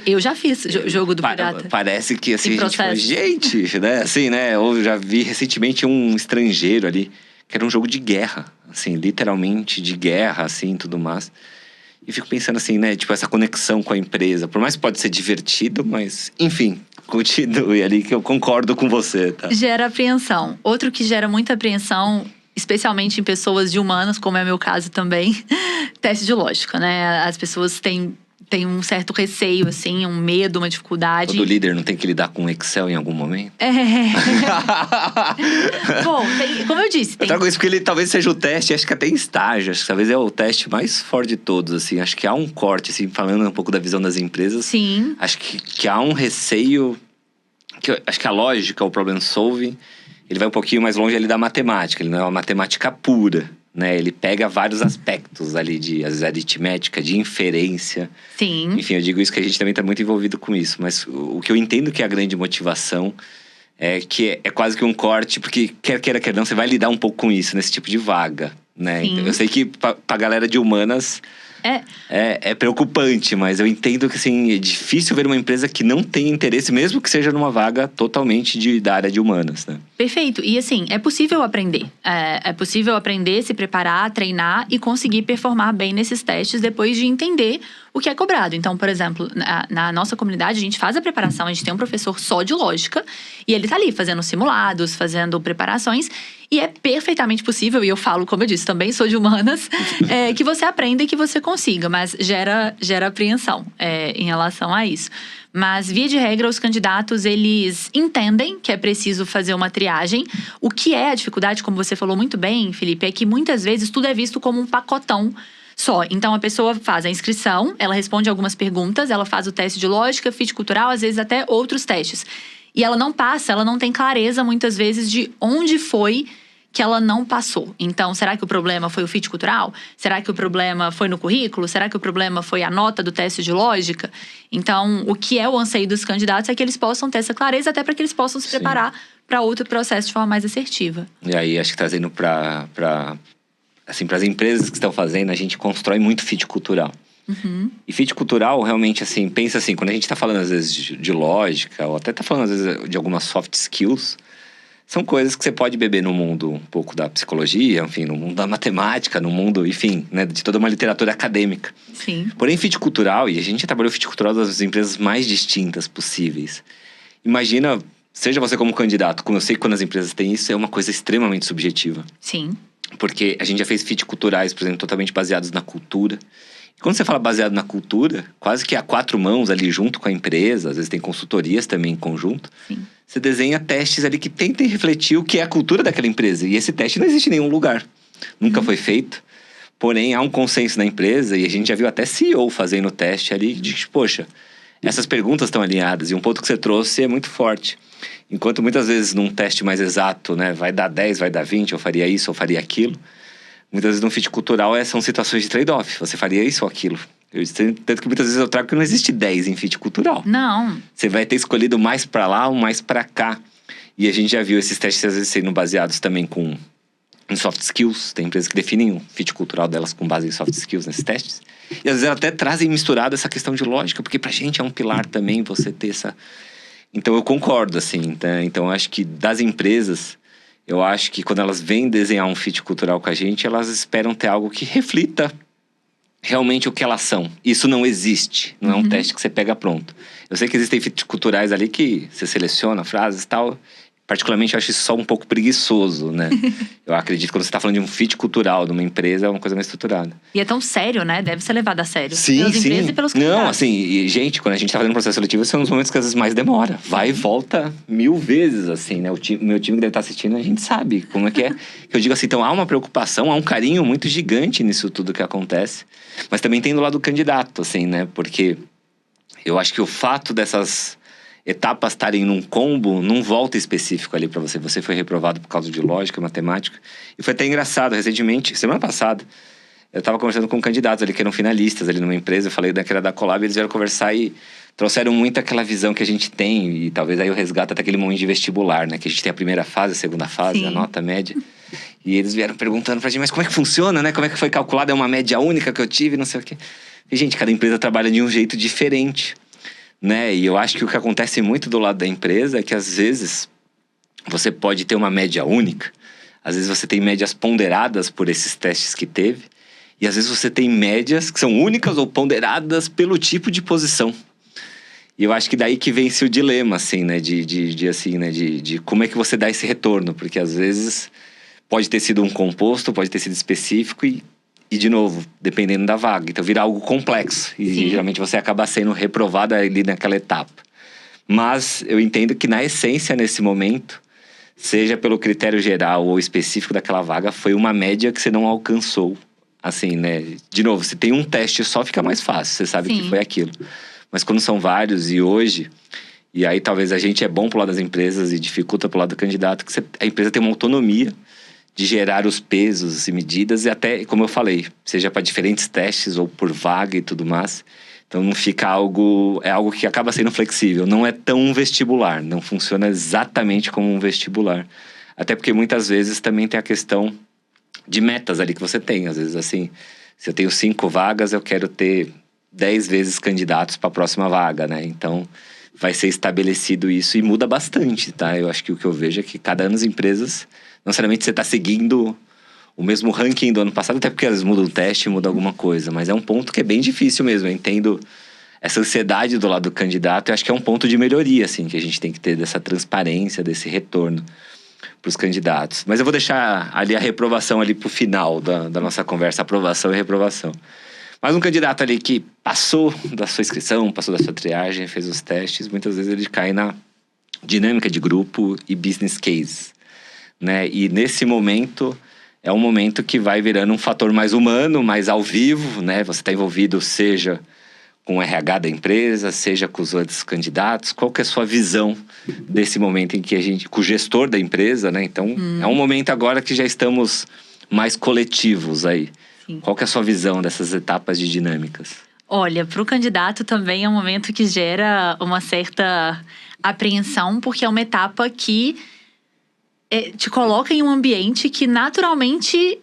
Eu já fiz jogo do pirata. Parece que assim, a gente fala, gente, né? Assim, né? Eu já vi recentemente um estrangeiro ali, que era um jogo de guerra, assim, literalmente de guerra, assim, tudo mais. E fico pensando assim, né? Tipo, essa conexão com a empresa. Por mais que pode ser divertido, mas, enfim, continue ali que eu concordo com você, tá? Gera apreensão. Outro que gera muita apreensão, especialmente em pessoas de humanas, como é o meu caso também, teste de lógica, né? As pessoas têm um certo receio, assim, um medo, uma dificuldade. Todo líder não tem que lidar com Excel em algum momento? Bom, como eu disse... Eu trago isso porque ele talvez seja o teste, acho que até em estágio. Acho que talvez é o teste mais forte de todos, assim. Acho que há um corte, assim, falando um pouco da visão das empresas. Sim. Acho que há um receio... acho que a lógica, o problem solving, ele vai um pouquinho mais longe ali da matemática. Ele não é uma matemática pura, né? Ele pega vários aspectos ali às vezes, aritmética, de inferência. Sim. Enfim, eu digo isso que a gente também está muito envolvido com isso. Mas o que eu entendo que é a grande motivação é que é quase que um corte, porque quer queira, quer não, você vai lidar um pouco com isso, nesse tipo de vaga, né? Sim. Então, eu sei que pra galera de humanas é preocupante, mas eu entendo que assim, é difícil ver uma empresa que não tem interesse, mesmo que seja numa vaga totalmente da área de humanas, né? Perfeito. E assim, é possível aprender. É possível aprender, se preparar, treinar e conseguir performar bem nesses testes depois de entender o que é cobrado. Então, por exemplo, na nossa comunidade, a gente faz a preparação, a gente tem um professor só de lógica e ele tá ali fazendo simulados, fazendo preparações. E é perfeitamente possível, e eu falo, como eu disse, também sou de humanas, que você aprenda e que você consiga, mas gera apreensão em relação a isso. Mas, via de regra, os candidatos, eles entendem que é preciso fazer uma triagem. O que é a dificuldade, como você falou muito bem, Felipe, é que muitas vezes tudo é visto como um pacotão só. Então, a pessoa faz a inscrição, ela responde algumas perguntas, ela faz o teste de lógica, fit cultural, às vezes até outros testes. E ela não passa, ela não tem clareza, muitas vezes, de onde foi que ela não passou. Então, será que o problema foi o fit cultural? Será que o problema foi no currículo? Será que o problema foi a nota do teste de lógica? Então, o que é o anseio dos candidatos é que eles possam ter essa clareza, até para que eles possam se preparar para outro processo de forma mais assertiva. E aí, acho que trazendo para as empresas que estão fazendo, a gente constrói muito fit cultural. E fit cultural, realmente, assim, pensa assim, quando a gente está falando, às vezes, de lógica, ou até está falando, às vezes, de algumas soft skills, são coisas que você pode beber no mundo um pouco da psicologia, enfim, no mundo da matemática, no mundo, enfim, né, de toda uma literatura acadêmica. Sim. Porém, fit cultural, e a gente trabalhou fit cultural das empresas mais distintas possíveis. Imagina, seja você como candidato, como eu sei que quando as empresas têm isso, é uma coisa extremamente subjetiva. Sim. Porque a gente já fez fit culturais, por exemplo, totalmente baseados na cultura. E quando você fala baseado na cultura, quase que a quatro mãos ali junto com a empresa, às vezes tem consultorias também em conjunto. Sim. Você desenha testes ali que tentem refletir o que é a cultura daquela empresa. E esse teste não existe em nenhum lugar. Nunca foi feito. Porém, há um consenso na empresa, e a gente já viu até CEO fazendo o teste ali, de poxa, essas perguntas estão alinhadas. E um ponto que você trouxe é muito forte. Enquanto muitas vezes num teste mais exato, né, vai dar 10, vai dar 20, eu faria isso, eu faria aquilo. Muitas vezes no fit cultural são situações de trade-off. Você faria isso ou aquilo. Tanto que muitas vezes eu trago que não existe 10 em fit cultural. Não. Você vai ter escolhido mais pra lá ou mais pra cá. E a gente já viu esses testes às vezes sendo baseados também em soft skills. Tem empresas que definem o fit cultural delas com base em soft skills nesses testes. E às vezes até trazem misturado essa questão de lógica, porque pra gente é um pilar também você ter essa... Então eu concordo, assim. Tá? Então eu acho que das empresas... eu acho que quando elas vêm desenhar um fit cultural com a gente, elas esperam ter algo que reflita realmente o que elas são. Isso não existe, não é um teste que você pega pronto. Eu sei que existem fit culturais ali que você seleciona frases e tal. Particularmente, eu acho isso só um pouco preguiçoso, né? Eu acredito que quando você tá falando de um fit cultural de uma empresa, é uma coisa mais estruturada. E é tão sério, né? Deve ser levado a sério. Sim, pelas sim. empresas e pelos candidatos. Não, assim, e, gente, quando a gente tá fazendo processo seletivo, são os momentos que às vezes mais demora. Vai e volta 1000 vezes, assim, né? Meu time que deve estar assistindo, a gente sabe como é que é. Eu digo assim, então há uma preocupação, há um carinho muito gigante nisso tudo que acontece. Mas também tem do lado do candidato, assim, né? Porque eu acho que o fato dessas etapas estarem num combo, num volta específico ali pra você. Você foi reprovado por causa de lógica, matemática. E foi até engraçado, recentemente, semana passada, eu tava conversando com candidatos ali que eram finalistas ali numa empresa. Eu falei que era da Colab, eles vieram conversar e trouxeram muito aquela visão que a gente tem. E talvez aí eu resgato até aquele momento de vestibular, né? Que a gente tem a primeira fase, a segunda fase, Sim. a nota média. E eles vieram perguntando pra gente, mas como é que funciona, né? Como é que foi calculado? É uma média única que eu tive, não sei o quê. E, gente, cada empresa trabalha de um jeito diferente, né? E eu acho que o que acontece muito do lado da empresa é que às vezes você pode ter uma média única, às vezes você tem médias ponderadas por esses testes que teve, e às vezes você tem médias que são únicas ou ponderadas pelo tipo de posição. E eu acho que daí que vence o dilema, assim, né? De como é que você dá esse retorno, porque às vezes pode ter sido um composto, pode ter sido específico e de novo, dependendo da vaga. Então vira algo complexo. E Sim. geralmente você acaba sendo reprovado ali naquela etapa. Mas eu entendo que na essência, nesse momento, seja pelo critério geral ou específico daquela vaga, foi uma média que você não alcançou. Assim, né? De novo, se tem um teste só, fica mais fácil. Você sabe Sim. que foi aquilo. Mas quando são vários e hoje... E aí talvez a gente é bom pro lado das empresas e dificulta pro lado do candidato, que a empresa tem uma autonomia de gerar os pesos e medidas, e até, como eu falei, seja para diferentes testes ou por vaga e tudo mais. Então não fica algo... É algo que acaba sendo flexível. Não é tão um vestibular. Não funciona exatamente como um vestibular. Até porque muitas vezes também tem a questão de metas ali que você tem. Às vezes, assim, se eu tenho 5 vagas, eu quero ter 10 vezes candidatos para a próxima vaga, né? Então vai ser estabelecido isso e muda bastante, tá? Eu acho que o que eu vejo é que cada ano as empresas... Não necessariamente você está seguindo o mesmo ranking do ano passado, até porque às vezes muda o teste, muda alguma coisa. Mas é um ponto que é bem difícil mesmo. Eu entendo essa ansiedade do lado do candidato. Eu acho que é um ponto de melhoria, assim, que a gente tem que ter dessa transparência, desse retorno para os candidatos. Mas eu vou deixar ali a reprovação ali pro final da nossa conversa. Aprovação e reprovação. Mas um candidato ali que passou da sua inscrição, passou da sua triagem, fez os testes, muitas vezes ele cai na dinâmica de grupo e business case, né? E nesse momento, é um momento que vai virando um fator mais humano, mais ao vivo, né? Você está envolvido, seja com o RH da empresa, seja com os outros candidatos. Qual que é a sua visão desse momento em que com o gestor da empresa, né? Então, é um momento agora que já estamos mais coletivos aí. Sim. Qual que é a sua visão dessas etapas de dinâmicas? Olha, para o candidato também é um momento que gera uma certa apreensão, porque é uma etapa que te coloca em um ambiente que naturalmente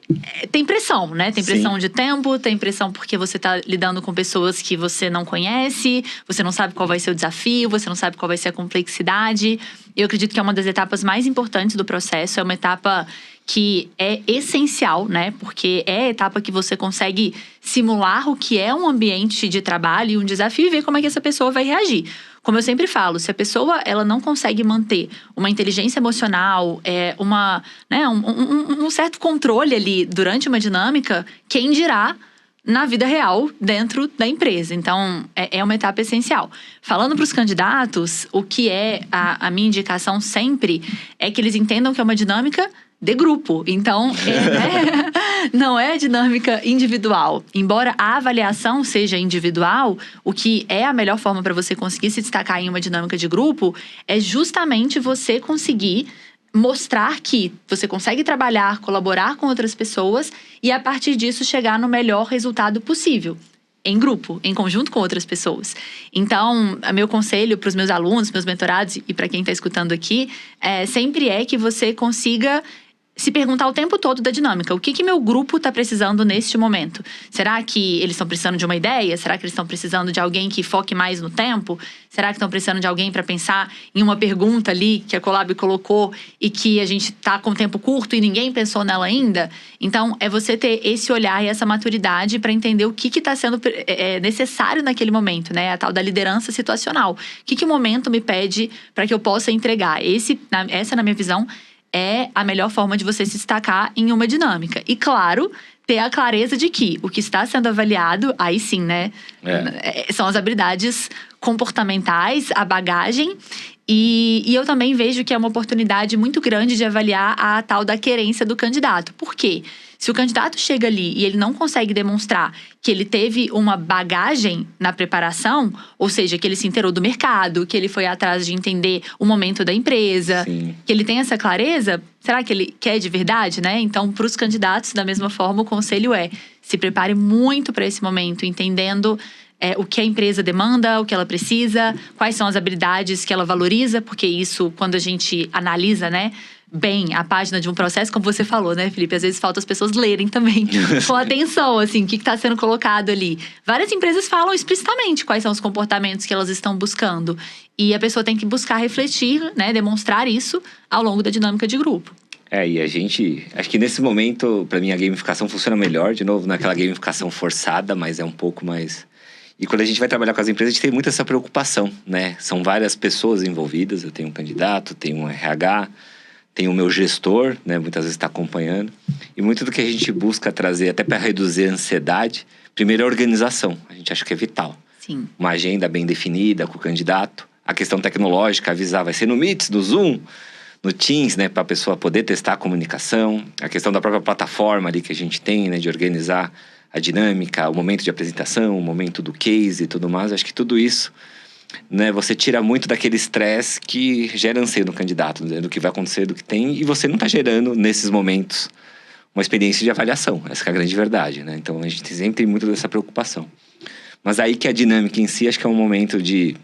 tem pressão, né? Tem pressão Sim. de tempo, tem pressão porque você tá lidando com pessoas que você não conhece, você não sabe qual vai ser o desafio, você não sabe qual vai ser a complexidade. Eu acredito que é uma das etapas mais importantes do processo, é uma etapa que é essencial, né? Porque é a etapa que você consegue simular o que é um ambiente de trabalho e um desafio e ver como é que essa pessoa vai reagir. Como eu sempre falo, se a pessoa ela não consegue manter uma inteligência emocional, um certo controle ali durante uma dinâmica, quem dirá na vida real dentro da empresa. Então, é uma etapa essencial. Falando para os candidatos, o que é a minha indicação sempre é que eles entendam que é uma dinâmica de grupo. Então, não é a dinâmica individual. Embora a avaliação seja individual, o que é a melhor forma para você conseguir se destacar em uma dinâmica de grupo é justamente você conseguir mostrar que você consegue trabalhar, colaborar com outras pessoas e, a partir disso, chegar no melhor resultado possível. Em grupo, em conjunto com outras pessoas. Então, meu conselho para os meus alunos, meus mentorados e para quem está escutando aqui, sempre é que você consiga se perguntar o tempo todo da dinâmica. O que meu grupo está precisando neste momento? Será que eles estão precisando de uma ideia? Será que eles estão precisando de alguém que foque mais no tempo? Será que estão precisando de alguém para pensar em uma pergunta ali que a Colab colocou e que a gente está com tempo curto e ninguém pensou nela ainda? Então, é você ter esse olhar e essa maturidade para entender o que está sendo necessário naquele momento, né? A tal da liderança situacional. O que o momento me pede para que eu possa entregar? Essa, na minha visão, é a melhor forma de você se destacar em uma dinâmica. E, claro, ter a clareza de que o que está sendo avaliado, aí sim, né? São as habilidades comportamentais, a bagagem. E eu também vejo que é uma oportunidade muito grande de avaliar a tal da querência do candidato. Por quê? Se o candidato chega ali e ele não consegue demonstrar que ele teve uma bagagem na preparação, ou seja, que ele se inteirou do mercado, que ele foi atrás de entender o momento da empresa, Sim. que ele tem essa clareza, será que ele quer de verdade, né? Então, para os candidatos, da mesma forma, o conselho é: se prepare muito para esse momento, entendendo o que a empresa demanda, o que ela precisa, quais são as habilidades que ela valoriza, porque isso, quando a gente analisa, né, bem a página de um processo, como você falou, né, Felipe? Às vezes falta as pessoas lerem também com atenção, assim, o que está sendo colocado ali. Várias empresas falam explicitamente quais são os comportamentos que elas estão buscando. E a pessoa tem que buscar refletir, né, demonstrar isso ao longo da dinâmica de grupo. E a gente... Acho que nesse momento, para mim, a gamificação funciona melhor. De novo, naquela gamificação forçada, mas é um pouco mais... E quando a gente vai trabalhar com as empresas, a gente tem muito essa preocupação, né? São várias pessoas envolvidas. Eu tenho um candidato, tenho um RH, tenho o meu gestor, né? Muitas vezes está acompanhando. E muito do que a gente busca trazer, até para reduzir a ansiedade, primeiro é a organização. A gente acha que é vital. Sim. Uma agenda bem definida com o candidato. A questão tecnológica, avisar, vai ser no Meets, no Zoom, no Teams, né? Para a pessoa poder testar a comunicação. A questão da própria plataforma ali que a gente tem, né? De organizar a dinâmica, o momento de apresentação, o momento do case e tudo mais. Acho que tudo isso, né, você tira muito daquele estresse que gera anseio no candidato, né, do que vai acontecer, do que tem, e você não está gerando, nesses momentos, uma experiência de avaliação. Essa que é a grande verdade, né? Então, a gente sempre tem muito dessa preocupação. Mas aí que a dinâmica em si, acho que é um momento de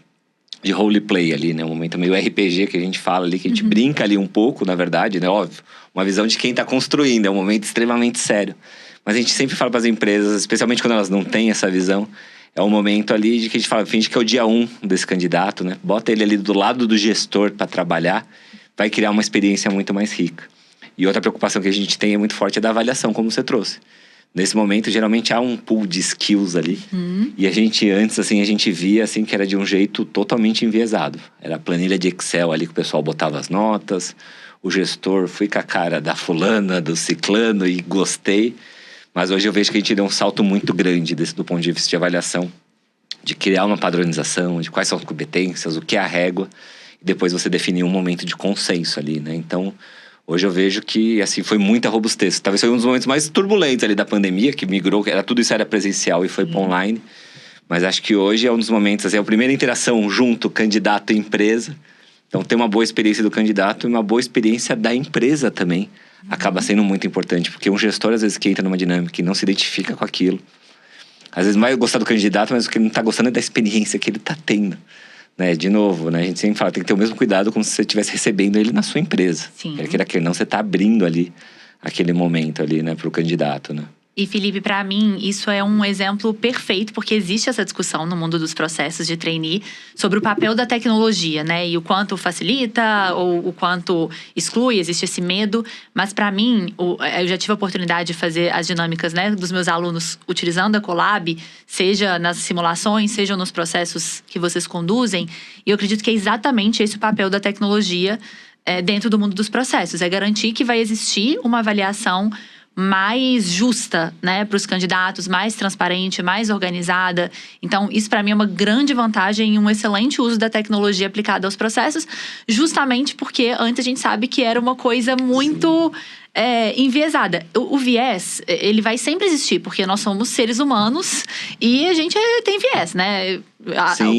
roleplay ali, né? Um momento meio RPG que a gente fala ali, que a gente brinca ali um pouco, na verdade, né? Óbvio, uma visão de quem está construindo, é um momento extremamente sério. Mas a gente sempre fala para as empresas, especialmente quando elas não têm essa visão, é um momento ali de que a gente fala, finge que é o dia 1 desse candidato, né? Bota ele ali do lado do gestor para trabalhar, vai criar uma experiência muito mais rica. E outra preocupação que a gente tem é muito forte é da avaliação, como você trouxe. Nesse momento, geralmente há um pool de skills ali. E a gente, antes, assim, a gente via, assim, que era de um jeito totalmente enviesado. Era a planilha de Excel ali que o pessoal botava as notas. O gestor, fui com a cara da fulana, do ciclano e gostei. Mas hoje eu vejo que a gente deu um salto muito grande do ponto de vista de avaliação, de criar uma padronização, de quais são as competências, o que é a régua, e depois você definir um momento de consenso ali, né? Então, hoje eu vejo que, assim, foi muita robustez. Talvez foi um dos momentos mais turbulentos ali da pandemia, que migrou, tudo isso era presencial e foi para online. Mas acho que hoje é um dos momentos, assim, é a primeira interação junto candidato e empresa. Então, ter uma boa experiência do candidato e uma boa experiência da empresa também. Acaba sendo muito importante, porque um gestor, às vezes, que entra numa dinâmica e não se identifica com aquilo, às vezes vai gostar do candidato, mas o que ele não está gostando é da experiência que ele está tendo, né? De novo, né? A gente sempre fala, tem que ter o mesmo cuidado como se você estivesse recebendo ele na sua empresa. Sim. Quer queira, não, você está abrindo ali aquele momento ali, né, para o candidato, né? E, Felipe, para mim, isso é um exemplo perfeito, porque existe essa discussão no mundo dos processos de trainee sobre o papel da tecnologia, né? E o quanto facilita ou o quanto exclui, existe esse medo. Mas, para mim, eu já tive a oportunidade de fazer as dinâmicas, né, dos meus alunos utilizando a Colab, seja nas simulações, seja nos processos que vocês conduzem. E eu acredito que é exatamente esse o papel da tecnologia dentro do mundo dos processos. É garantir que vai existir uma avaliação mais justa, né, para os candidatos, mais transparente, mais organizada. Então, isso para mim é uma grande vantagem e um excelente uso da tecnologia aplicada aos processos, justamente porque antes a gente sabe que era uma coisa muito enviesada. O viés, ele vai sempre existir, porque nós somos seres humanos e a gente tem viés, né?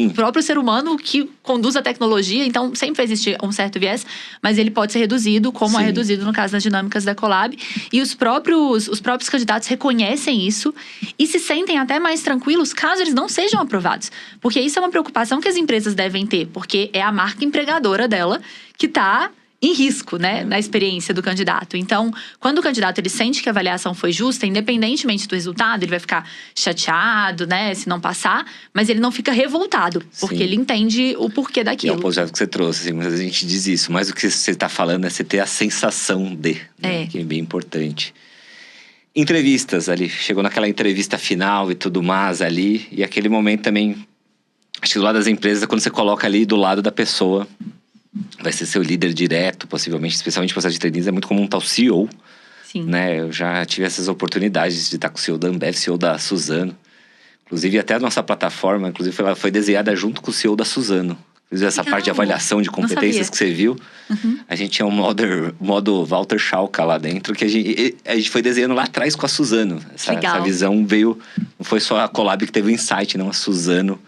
O próprio ser humano que conduz a tecnologia, então sempre vai existir um certo viés, mas ele pode ser reduzido, como é reduzido no caso das dinâmicas da Colab. E os próprios candidatos reconhecem isso e se sentem até mais tranquilos caso eles não sejam aprovados. Porque isso é uma preocupação que as empresas devem ter, porque é a marca empregadora dela que está em risco, né, na experiência do candidato. Então, quando o candidato ele sente que a avaliação foi justa, independentemente do resultado, ele vai ficar chateado, né, se não passar, mas ele não fica revoltado, porque ele entende o porquê E é daquilo. o projeto que você trouxe, assim, muitas vezes a gente diz isso, mas o que você está falando é você ter a sensação de, né, que é bem importante. Entrevistas ali, chegou naquela entrevista final e tudo mais ali, e aquele momento também, acho que do lado das empresas, quando você coloca ali do lado da pessoa, vai ser seu líder direto, possivelmente, especialmente no processo de trainees, é muito comum estar o CEO, Sim. né? Eu já tive essas oportunidades de estar com o CEO da Ambev, CEO da Suzano. Inclusive, até a nossa plataforma, inclusive, ela foi desenhada junto com o CEO da Suzano. Inclusive, essa parte de avaliação de competências que você viu, a gente tinha um modo Walter Schalka lá dentro, que a gente foi desenhando lá atrás com a Suzano. Essa visão veio, não foi só a Colab que teve o insight, não, a Suzano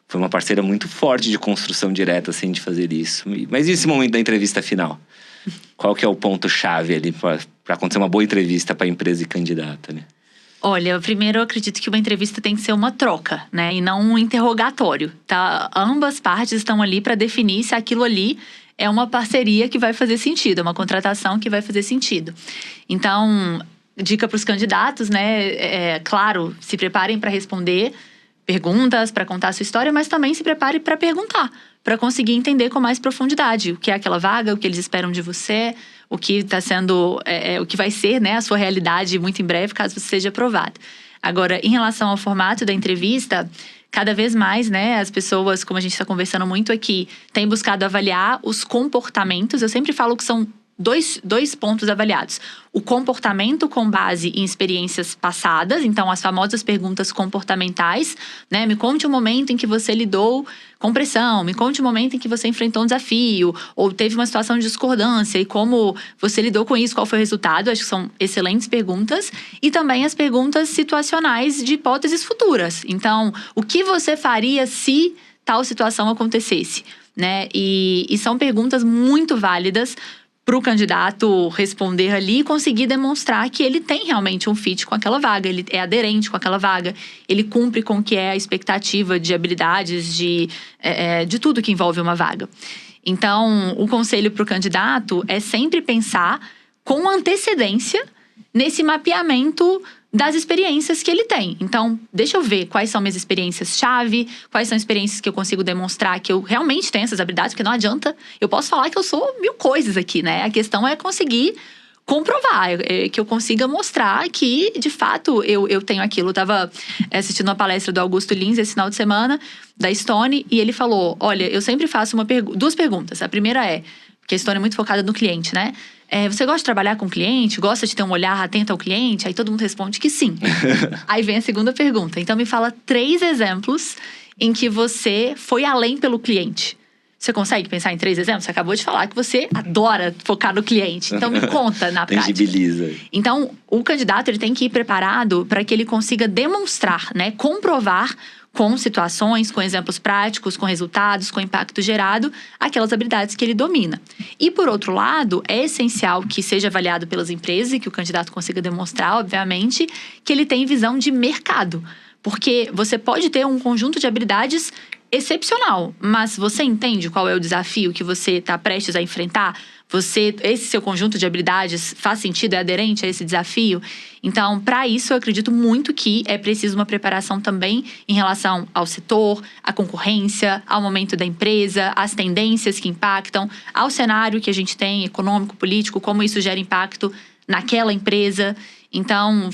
foi uma parceira muito forte de construção direta, assim, de fazer isso. Mas e esse momento da entrevista final? Qual que é o ponto-chave ali para acontecer uma boa entrevista para empresa e candidata, né? Olha, primeiro eu acredito que uma entrevista tem que ser uma troca, né? E não um interrogatório, tá? Ambas partes estão ali para definir se aquilo ali é uma parceria que vai fazer sentido, é uma contratação que vai fazer sentido. Então, dica para os candidatos, né? Claro, se preparem para responder perguntas, para contar a sua história, mas também se prepare para perguntar, para conseguir entender com mais profundidade o que é aquela vaga, o que eles esperam de você, o que está sendo, o que vai ser, né, a sua realidade muito em breve, caso você seja aprovado. Agora, em relação ao formato da entrevista, cada vez mais, né, as pessoas, como a gente está conversando muito aqui, têm buscado avaliar os comportamentos. Eu sempre falo que são dois pontos avaliados. O comportamento com base em experiências passadas, então as famosas perguntas comportamentais, né? Me conte um momento em que você lidou com pressão, me conte um momento em que você enfrentou um desafio, ou teve uma situação de discordância, e como você lidou com isso, qual foi o resultado. Acho que são excelentes perguntas. E também as perguntas situacionais de hipóteses futuras. Então, o que você faria se tal situação acontecesse, né? E são perguntas muito válidas para o candidato responder ali e conseguir demonstrar que ele tem realmente um fit com aquela vaga, ele é aderente com aquela vaga, ele cumpre com o que é a expectativa de habilidades, de tudo que envolve uma vaga. Então, o conselho para o candidato é sempre pensar com antecedência nesse mapeamento das experiências que ele tem. Então, deixa eu ver quais são minhas experiências-chave, quais são experiências que eu consigo demonstrar que eu realmente tenho essas habilidades, porque não adianta. Eu posso falar que eu sou 1000 coisas aqui, né? A questão é conseguir comprovar, que eu consiga mostrar que, de fato, eu tenho aquilo. Eu estava assistindo uma palestra do Augusto Lins esse final de semana, da Stone, e ele falou, olha, eu sempre faço duas perguntas. A primeira porque a Stone é muito focada no cliente, né? Você gosta de trabalhar com o cliente? Gosta de ter um olhar atento ao cliente? Aí todo mundo responde que sim. Aí vem a segunda pergunta. Então me fala 3 exemplos em que você foi além pelo cliente. Você consegue pensar em 3 exemplos? Você acabou de falar que você adora focar no cliente. Então me conta na prática. Tangibiliza. Então o candidato ele tem que ir preparado para que ele consiga demonstrar, né, comprovar com situações, com exemplos práticos, com resultados, com impacto gerado, aquelas habilidades que ele domina. E, por outro lado, é essencial que seja avaliado pelas empresas e que o candidato consiga demonstrar, obviamente, que ele tem visão de mercado. Porque você pode ter um conjunto de habilidades excepcional, mas você entende qual é o desafio que você está prestes a enfrentar? Esse seu conjunto de habilidades faz sentido, é aderente a esse desafio? Então, para isso, eu acredito muito que é preciso uma preparação também em relação ao setor, à concorrência, ao momento da empresa, às tendências que impactam, ao cenário que a gente tem, econômico, político, como isso gera impacto naquela empresa. Então,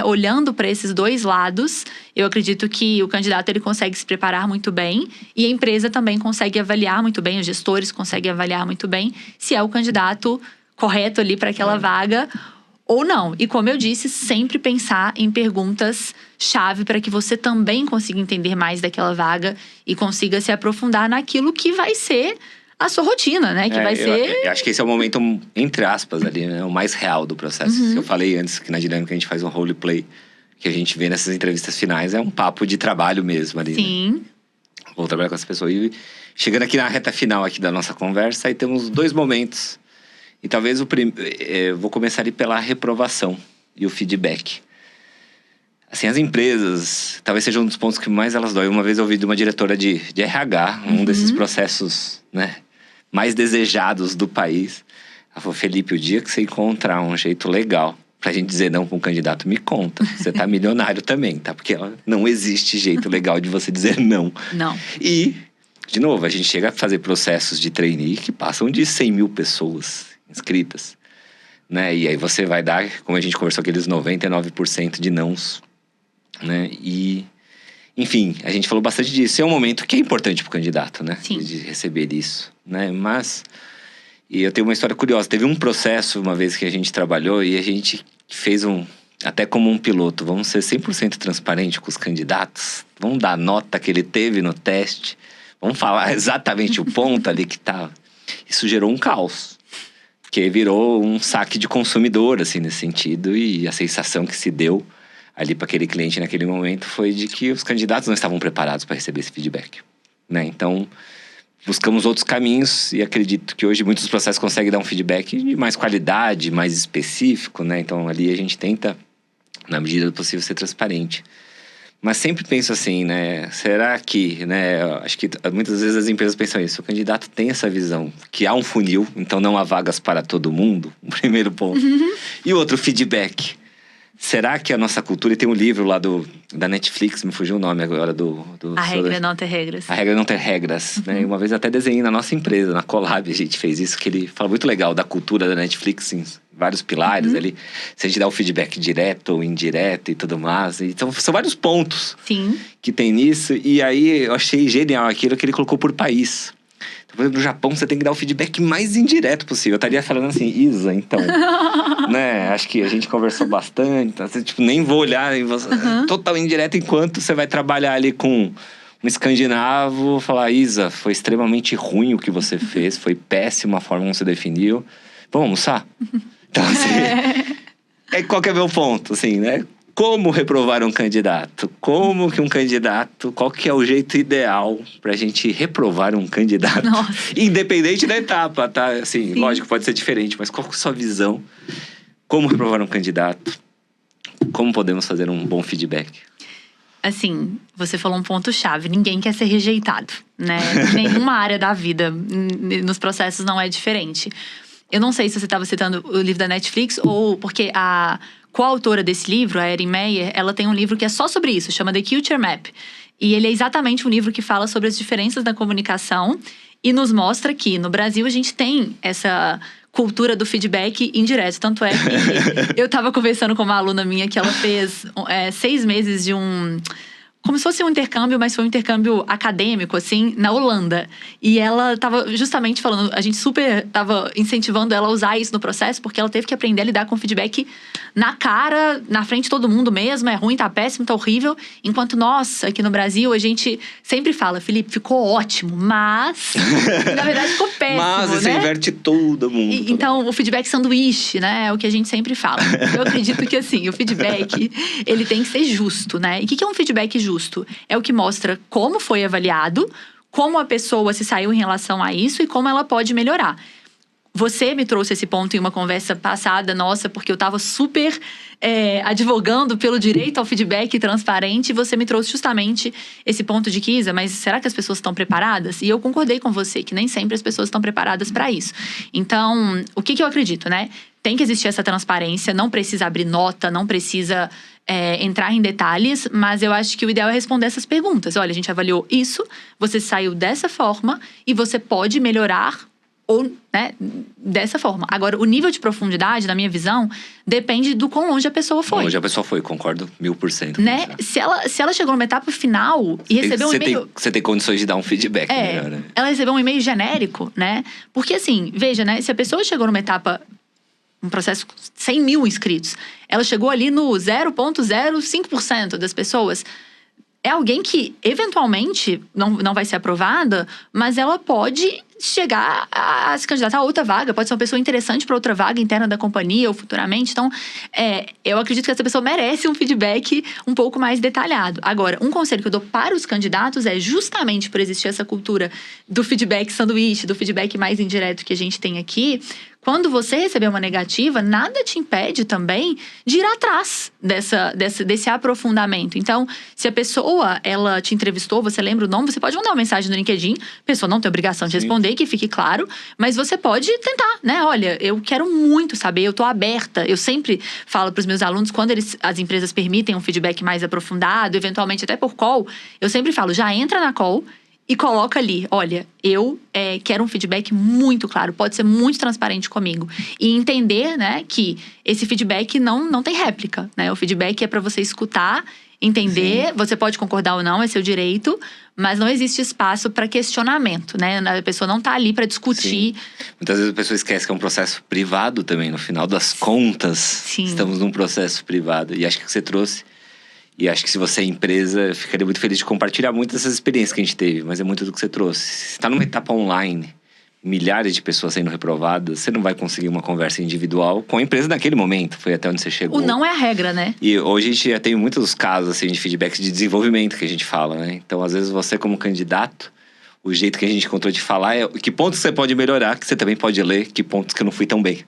olhando para esses 2 lados, eu acredito que o candidato ele consegue se preparar muito bem e a empresa também consegue avaliar muito bem, os gestores conseguem avaliar muito bem se é o candidato correto ali para aquela vaga ou não. E como eu disse, sempre pensar em perguntas-chave para que você também consiga entender mais daquela vaga e consiga se aprofundar naquilo que vai ser a sua rotina, né? Que vai ser... Eu acho que esse é o momento, entre aspas, ali, né? O mais real do processo. Eu falei antes que na dinâmica a gente faz um roleplay, que a gente vê nessas entrevistas finais, é um papo de trabalho mesmo ali. Sim. Né? Vou trabalhar com essa pessoa. E chegando aqui na reta final aqui da nossa conversa, aí temos 2 momentos. E talvez vou começar ali pela reprovação e o feedback. Assim, as empresas, talvez seja um dos pontos que mais elas doem. Uma vez eu ouvi de uma diretora de RH, um desses processos, né, mais desejados do país. Ela falou, Felipe, o dia que você encontrar um jeito legal pra gente dizer não pra um candidato, me conta. Você tá milionário também, tá? Porque não existe jeito legal de você dizer não. Não. E, de novo, a gente chega a fazer processos de trainee que passam de 100 mil pessoas inscritas, né? E aí você vai dar, como a gente conversou, aqueles 99% de nãos, né? E, enfim, a gente falou bastante disso. É um momento que é importante pro candidato, né? Sim. De receber isso, né? Mas... E eu tenho uma história curiosa. Teve um processo, uma vez que a gente trabalhou, e a gente fez até como um piloto, vamos ser 100% transparente com os candidatos, vamos dar a nota que ele teve no teste, vamos falar exatamente o ponto ali que estava. Isso gerou um caos, porque virou um saque de consumidor, assim, nesse sentido, e a sensação que se deu ali para aquele cliente naquele momento foi de que os candidatos não estavam preparados para receber esse feedback, né? Então, buscamos outros caminhos e acredito que hoje muitos processos conseguem dar um feedback de mais qualidade, mais específico, né? Então ali a gente tenta, na medida do possível, ser transparente. Mas sempre penso assim, né? Será que, né? Acho que muitas vezes as empresas pensam isso. O candidato tem essa visão, que há um funil, então não há vagas para todo mundo. O primeiro ponto. E outro, feedback. Será que a nossa cultura... E tem um livro lá da Netflix, me fugiu o nome agora A regra é não ter regras. A regra é não ter regras, né? E uma vez eu até desenhei na nossa empresa, na Colab, a gente fez isso, que ele fala muito legal da cultura da Netflix, em vários pilares ali. Se a gente dá o feedback direto ou indireto e tudo mais. Então, são vários pontos. Sim. Que tem nisso. E aí, eu achei genial aquilo que ele colocou por país. Por exemplo, no Japão, você tem que dar o feedback mais indireto possível. Eu estaria falando assim, Isa, então... né? Acho que a gente conversou bastante. Então, você, tipo, nem vou olhar em você. Total indireto, enquanto você vai trabalhar ali com um escandinavo. Falar, Isa, foi extremamente ruim o que você fez. Foi péssima a forma como você definiu. Vamos almoçar? Então, assim... qual que é o meu ponto, assim, né? Como reprovar um candidato? Como que um candidato... Qual que é o jeito ideal pra gente reprovar um candidato? Nossa. Independente da etapa, tá? Assim, Sim. lógico, pode ser diferente, mas qual que é a sua visão? Como reprovar um candidato? Como podemos fazer um bom feedback? Assim, você falou um ponto-chave. Ninguém quer ser rejeitado, né? Nenhuma área da vida, nos processos, não é diferente. Eu não sei se você estava citando o livro da Netflix ou porque a coautora desse livro, a Erin Meyer, ela tem um livro que é só sobre isso, chama The Culture Map. E ele é exatamente um livro que fala sobre as diferenças da comunicação e nos mostra que no Brasil a gente tem essa cultura do feedback indireto. Tanto é que eu estava conversando com uma aluna minha que ela fez 6 meses de como se fosse um intercâmbio, mas foi um intercâmbio acadêmico, assim, na Holanda. E ela tava justamente falando, a gente super tava incentivando ela a usar isso no processo, porque ela teve que aprender a lidar com feedback na cara, na frente de todo mundo mesmo. É ruim, tá péssimo, tá horrível. Enquanto nós, aqui no Brasil, a gente sempre fala, Felipe, ficou ótimo, mas... na verdade, ficou péssimo, mas você inverte todo mundo. Então, o feedback sanduíche, né? É o que a gente sempre fala. Eu acredito que, assim, o feedback, ele tem que ser justo, né? E o que é um feedback justo? É o que mostra como foi avaliado, como a pessoa se saiu em relação a isso e como ela pode melhorar. Você me trouxe esse ponto em uma conversa passada, nossa, porque eu estava super advogando pelo direito ao feedback transparente. E você me trouxe justamente esse ponto de que, Isa, mas será que as pessoas estão preparadas? E eu concordei com você, que nem sempre as pessoas estão preparadas para isso. Então, o que eu acredito, né? Tem que existir essa transparência, não precisa abrir nota, não precisa entrar em detalhes, mas eu acho que o ideal é responder essas perguntas. Olha, a gente avaliou isso, você saiu dessa forma e você pode melhorar ou, né, dessa forma. Agora, o nível de profundidade, na minha visão, depende do quão longe a pessoa foi. Longe a pessoa foi, concordo 1000%. Né? Se ela chegou numa etapa final e recebeu um e-mail... Você tem condições de dar um feedback melhor, né? Ela recebeu um e-mail genérico, né? Porque assim, veja, né? Se a pessoa chegou numa etapa... um processo com 100 mil inscritos. Ela chegou ali no 0,05% das pessoas. É alguém que, eventualmente, não vai ser aprovada, mas ela pode chegar a se candidatar a outra vaga. Pode ser uma pessoa interessante para outra vaga interna da companhia ou futuramente. Então, eu acredito que essa pessoa merece um feedback um pouco mais detalhado. Agora, um conselho que eu dou para os candidatos é justamente por existir essa cultura do feedback sanduíche, do feedback mais indireto que a gente tem aqui, quando você receber uma negativa, nada te impede também de ir atrás desse aprofundamento. Então, se a pessoa, ela te entrevistou, você lembra o nome, você pode mandar uma mensagem no LinkedIn. A pessoa não tem obrigação de responder, que fique claro. Mas você pode tentar, né? Olha, eu quero muito saber, eu tô aberta. Eu sempre falo para os meus alunos, quando as empresas permitem um feedback mais aprofundado, eventualmente até por call, eu sempre falo, já entra na call e coloca ali, olha, eu quero um feedback muito claro, pode ser muito transparente comigo. E entender, né, que esse feedback não tem réplica, né? O feedback é para você escutar, entender, Sim. Você pode concordar ou não, é seu direito, mas não existe espaço para questionamento, né? A pessoa não tá ali para discutir. Sim. Muitas vezes a pessoa esquece que é um processo privado também, no final das contas. Sim. Estamos num processo privado. E acho que você trouxe. E acho que se você é empresa, eu ficaria muito feliz de compartilhar muitas dessas experiências que a gente teve. Mas é muito do que você trouxe. Se você está numa etapa online, milhares de pessoas sendo reprovadas, você não vai conseguir uma conversa individual com a empresa naquele momento. Foi até onde você chegou. O não é a regra, né? E hoje a gente já tem muitos casos assim, de feedbacks de desenvolvimento que a gente fala, né? Então, às vezes, você como candidato, o jeito que a gente encontrou de falar é que pontos você pode melhorar, que você também pode ler, que pontos que eu não fui tão bem.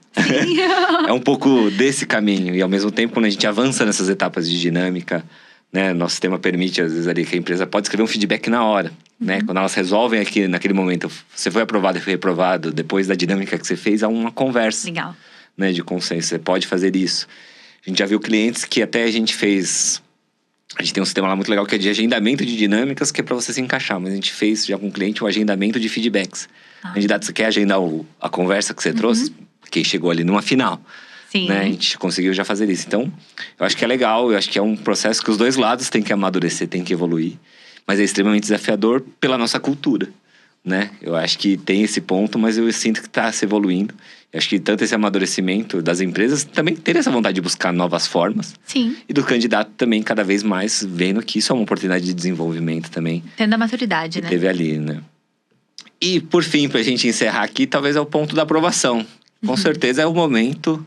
É um pouco desse caminho. E ao mesmo tempo, quando a gente avança nessas etapas de dinâmica, né, nosso sistema permite, às vezes, ali que a empresa pode escrever um feedback na hora. Né? Quando elas resolvem aqui, naquele momento, você foi aprovado e foi reprovado, depois da dinâmica que você fez, há uma conversa. Legal. Né, de consenso. Você pode fazer isso. A gente já viu clientes que até a gente fez... A gente tem um sistema lá muito legal que é de agendamento de dinâmicas, que é para você se encaixar. Mas a gente fez já com o cliente o agendamento de feedbacks. Candidato, você quer agendar a conversa que você trouxe? Quem chegou ali numa final. Sim. Né? A gente conseguiu já fazer isso. Então, eu acho que é legal. Eu acho que é um processo que os dois lados têm que amadurecer, têm que evoluir. Mas é extremamente desafiador pela nossa cultura. Né? Eu acho que tem esse ponto, mas eu sinto que está se evoluindo. Eu acho que tanto esse amadurecimento das empresas também ter essa vontade de buscar novas formas. Sim. E do candidato também cada vez mais vendo que isso é uma oportunidade de desenvolvimento também. Tendo a maturidade, né? Teve ali, né? E por fim, pra gente encerrar aqui, talvez é o ponto da aprovação. Com certeza é o momento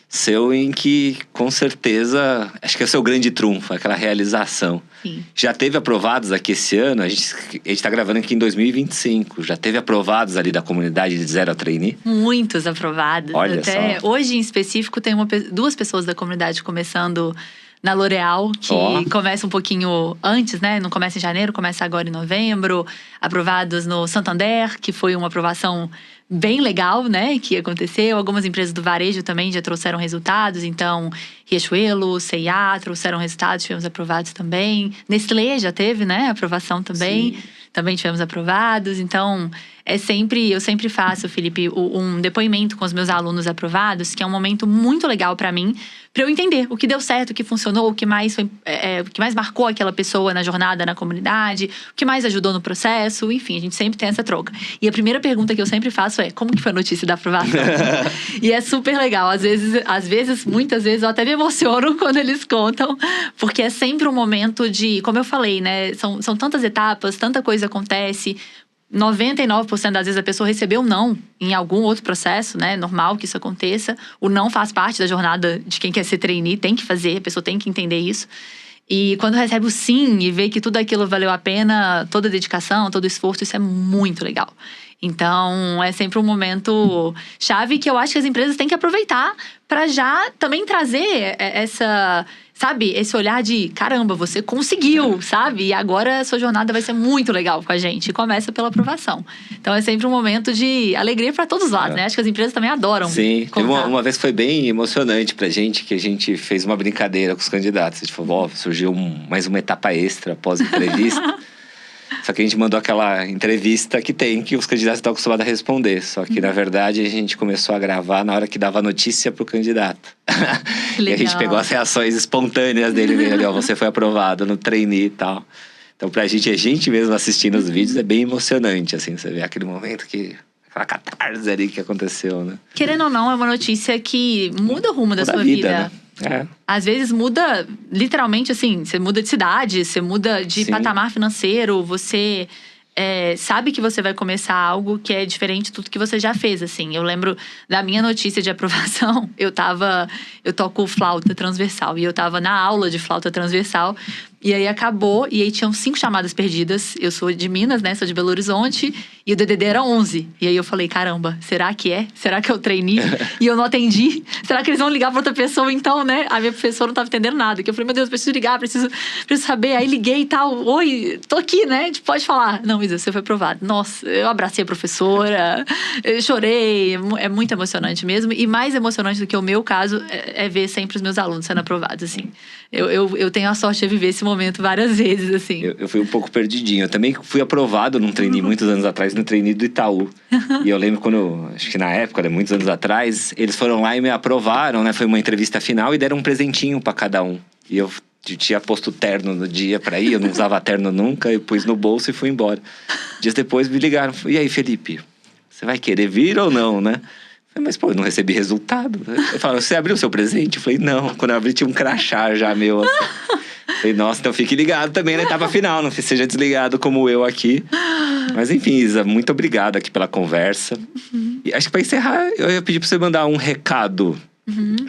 seu em que, com certeza, acho que é o seu grande trunfo, aquela realização. Sim. Já teve aprovados aqui esse ano, a gente tá gravando aqui em 2025, já teve aprovados ali da comunidade de 0 a trainee? Muitos aprovados. Olha até só. Hoje, em específico, tem duas pessoas da comunidade começando na L'Oréal, que começa um pouquinho antes, né? Não começa em janeiro, começa agora em novembro. Aprovados no Santander, que foi uma aprovação bem legal, né? Que aconteceu. Algumas empresas do varejo também já trouxeram resultados. Então, Riachuelo, C&A trouxeram resultados, tivemos aprovados também. Nestlé já teve, né? Aprovação também. Sim. Também tivemos aprovados. Então, eu sempre faço, Felipe, um depoimento com os meus alunos aprovados, que é um momento muito legal para mim, para eu entender o que deu certo, o que funcionou, o que mais marcou aquela pessoa na jornada, na comunidade, o que mais ajudou no processo, enfim, a gente sempre tem essa troca. E a primeira pergunta que eu sempre faço é, como que foi a notícia da aprovação? E é super legal, muitas vezes eu até me emociono quando eles contam, porque é sempre um momento de, como eu falei, né, são tantas etapas, tanta coisa acontece. 99% das vezes a pessoa recebeu não em algum outro processo, né? Normal que isso aconteça. O não faz parte da jornada de quem quer ser trainee, tem que fazer, a pessoa tem que entender isso. E quando recebe o sim e vê que tudo aquilo valeu a pena, toda a dedicação, todo o esforço, isso é muito legal. Então, é sempre um momento chave que eu acho que as empresas têm que aproveitar para já também trazer esse olhar de caramba, você conseguiu, sabe? E agora a sua jornada vai ser muito legal com a gente. E começa pela aprovação. Então é sempre um momento de alegria para todos os lados, né? Acho que as empresas também adoram. Sim, uma vez foi bem emocionante pra gente, que a gente fez uma brincadeira com os candidatos. A gente falou, surgiu mais uma etapa extra após a entrevista. Só que a gente mandou aquela entrevista que os candidatos estão acostumados a responder. Só que, na verdade, a gente começou a gravar na hora que dava notícia pro candidato. E a gente pegou as reações espontâneas dele, vendo ali, você foi aprovado no trainee e tal. Então, pra gente, a gente mesmo assistindo os vídeos, é bem emocionante, assim, você vê aquele momento aquela catarse ali que aconteceu, né? Querendo ou não, é uma notícia que muda o rumo da sua vida. Né? É. Às vezes muda, literalmente, assim, você muda de cidade, você muda de patamar financeiro, você sabe que você vai começar algo que é diferente de tudo que você já fez, assim. Eu lembro da minha notícia de aprovação, eu toco flauta transversal, e eu tava na aula de flauta transversal, E aí acabou, e aí tinham 5 chamadas perdidas. Eu sou de Minas, né? Sou de Belo Horizonte. E o DDD era 11. E aí eu falei, caramba, será que é? Será que é o trainee? E eu não atendi. Será que eles vão ligar pra outra pessoa então, né? A minha professora não tava entendendo nada. Que eu falei, meu Deus, preciso ligar, preciso saber. Aí liguei e tal. Oi, tô aqui, né? Pode falar. Não, Isa, você foi aprovado. Nossa, eu abracei a professora. Eu chorei. É muito emocionante mesmo. E mais emocionante do que o meu caso é ver sempre os meus alunos sendo aprovados, assim. Eu tenho a sorte de viver esse momento várias vezes, assim. Eu fui um pouco perdidinho. Eu também fui aprovado num trainee muitos anos atrás, no trainee do Itaú. E eu lembro quando, acho que na época, né, muitos anos atrás, eles foram lá e me aprovaram, né? Foi uma entrevista final e deram um presentinho pra cada um. E eu tinha posto terno no dia pra ir, eu não usava terno nunca, eu pus no bolso e fui embora. Dias depois me ligaram, e aí, Felipe, você vai querer vir ou não, né? Mas, pô, eu não recebi resultado. Eu falei, você abriu o seu presente? Eu falei, não. Quando eu abri, tinha um crachá já meu, assim. Eu falei, nossa, então fique ligado também na etapa final. Não seja desligado como eu aqui. Mas, enfim, Isa, muito obrigado aqui pela conversa. E acho que para encerrar, eu ia pedir para você mandar um recado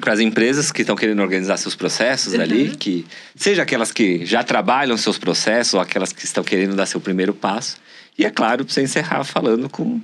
para as empresas que estão querendo organizar seus processos ali. Que seja aquelas que já trabalham seus processos ou aquelas que estão querendo dar seu primeiro passo. E, é claro, para você encerrar falando com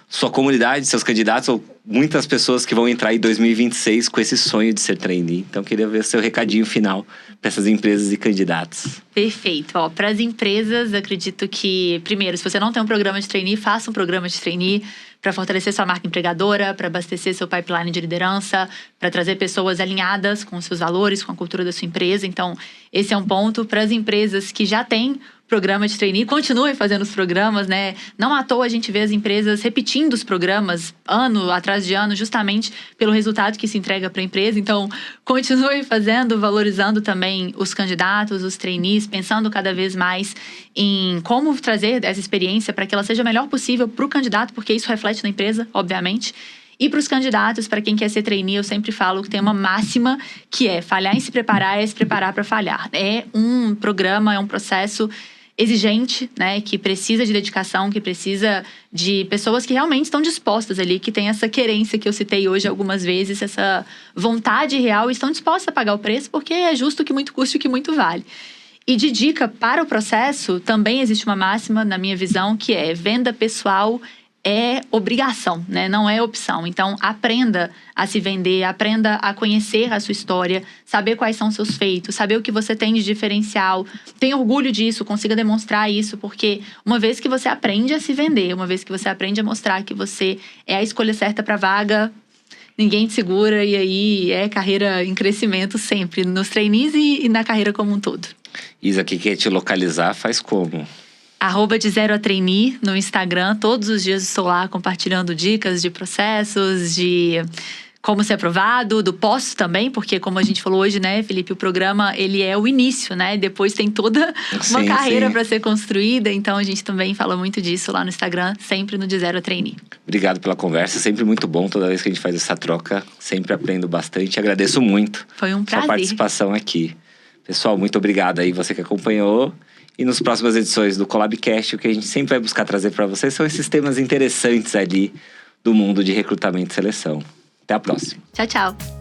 sua comunidade, seus candidatos, ou muitas pessoas que vão entrar em 2026 com esse sonho de ser trainee. Então, queria ver o seu recadinho final para essas empresas e candidatos. Perfeito. Para as empresas, acredito que, primeiro, se você não tem um programa de trainee, faça um programa de trainee para fortalecer sua marca empregadora, para abastecer seu pipeline de liderança, para trazer pessoas alinhadas com os seus valores, com a cultura da sua empresa. Então, esse é um ponto. Para as empresas que já têm programa de trainee, continuem fazendo os programas, né? Não à toa a gente vê as empresas repetindo os programas ano atrás de ano, justamente pelo resultado que se entrega para a empresa. Então, continuem fazendo, valorizando também os candidatos, os trainees, pensando cada vez mais em como trazer essa experiência para que ela seja a melhor possível para o candidato, porque isso reflete na empresa, obviamente. E para os candidatos, para quem quer ser trainee, eu sempre falo que tem uma máxima que é falhar em se preparar é se preparar para falhar. É um programa, é um processo exigente, né, que precisa de dedicação, que precisa de pessoas que realmente estão dispostas ali, que tem essa querência que eu citei hoje algumas vezes, essa vontade real e estão dispostas a pagar o preço, porque é justo que muito custe e que muito vale. E de dica para o processo, também existe uma máxima, na minha visão, que é venda pessoal é obrigação, né? Não é opção. Então, aprenda a se vender, aprenda a conhecer a sua história, saber quais são os seus feitos, saber o que você tem de diferencial. Tenha orgulho disso, consiga demonstrar isso, porque uma vez que você aprende a se vender, uma vez que você aprende a mostrar que você é a escolha certa para a vaga, ninguém te segura e aí é carreira em crescimento sempre, nos trainees e na carreira como um todo. Isa, que quer te localizar, faz como? @de 0 a trainee no Instagram. Todos os dias estou lá compartilhando dicas de processos, de como ser aprovado, do posso também, porque como a gente falou hoje, né, Felipe, o programa, ele é o início, né? Depois tem toda uma carreira para ser construída. Então, a gente também fala muito disso lá no Instagram, sempre no de 0 a trainee. Obrigado pela conversa, sempre muito bom. Toda vez que a gente faz essa troca, sempre aprendo bastante. Agradeço muito. Foi um prazer. Sua participação aqui. Pessoal, muito obrigado aí, você que acompanhou. E nas próximas edições do Collabcast, o que a gente sempre vai buscar trazer para vocês são esses temas interessantes ali do mundo de recrutamento e seleção. Até a próxima. Tchau, tchau.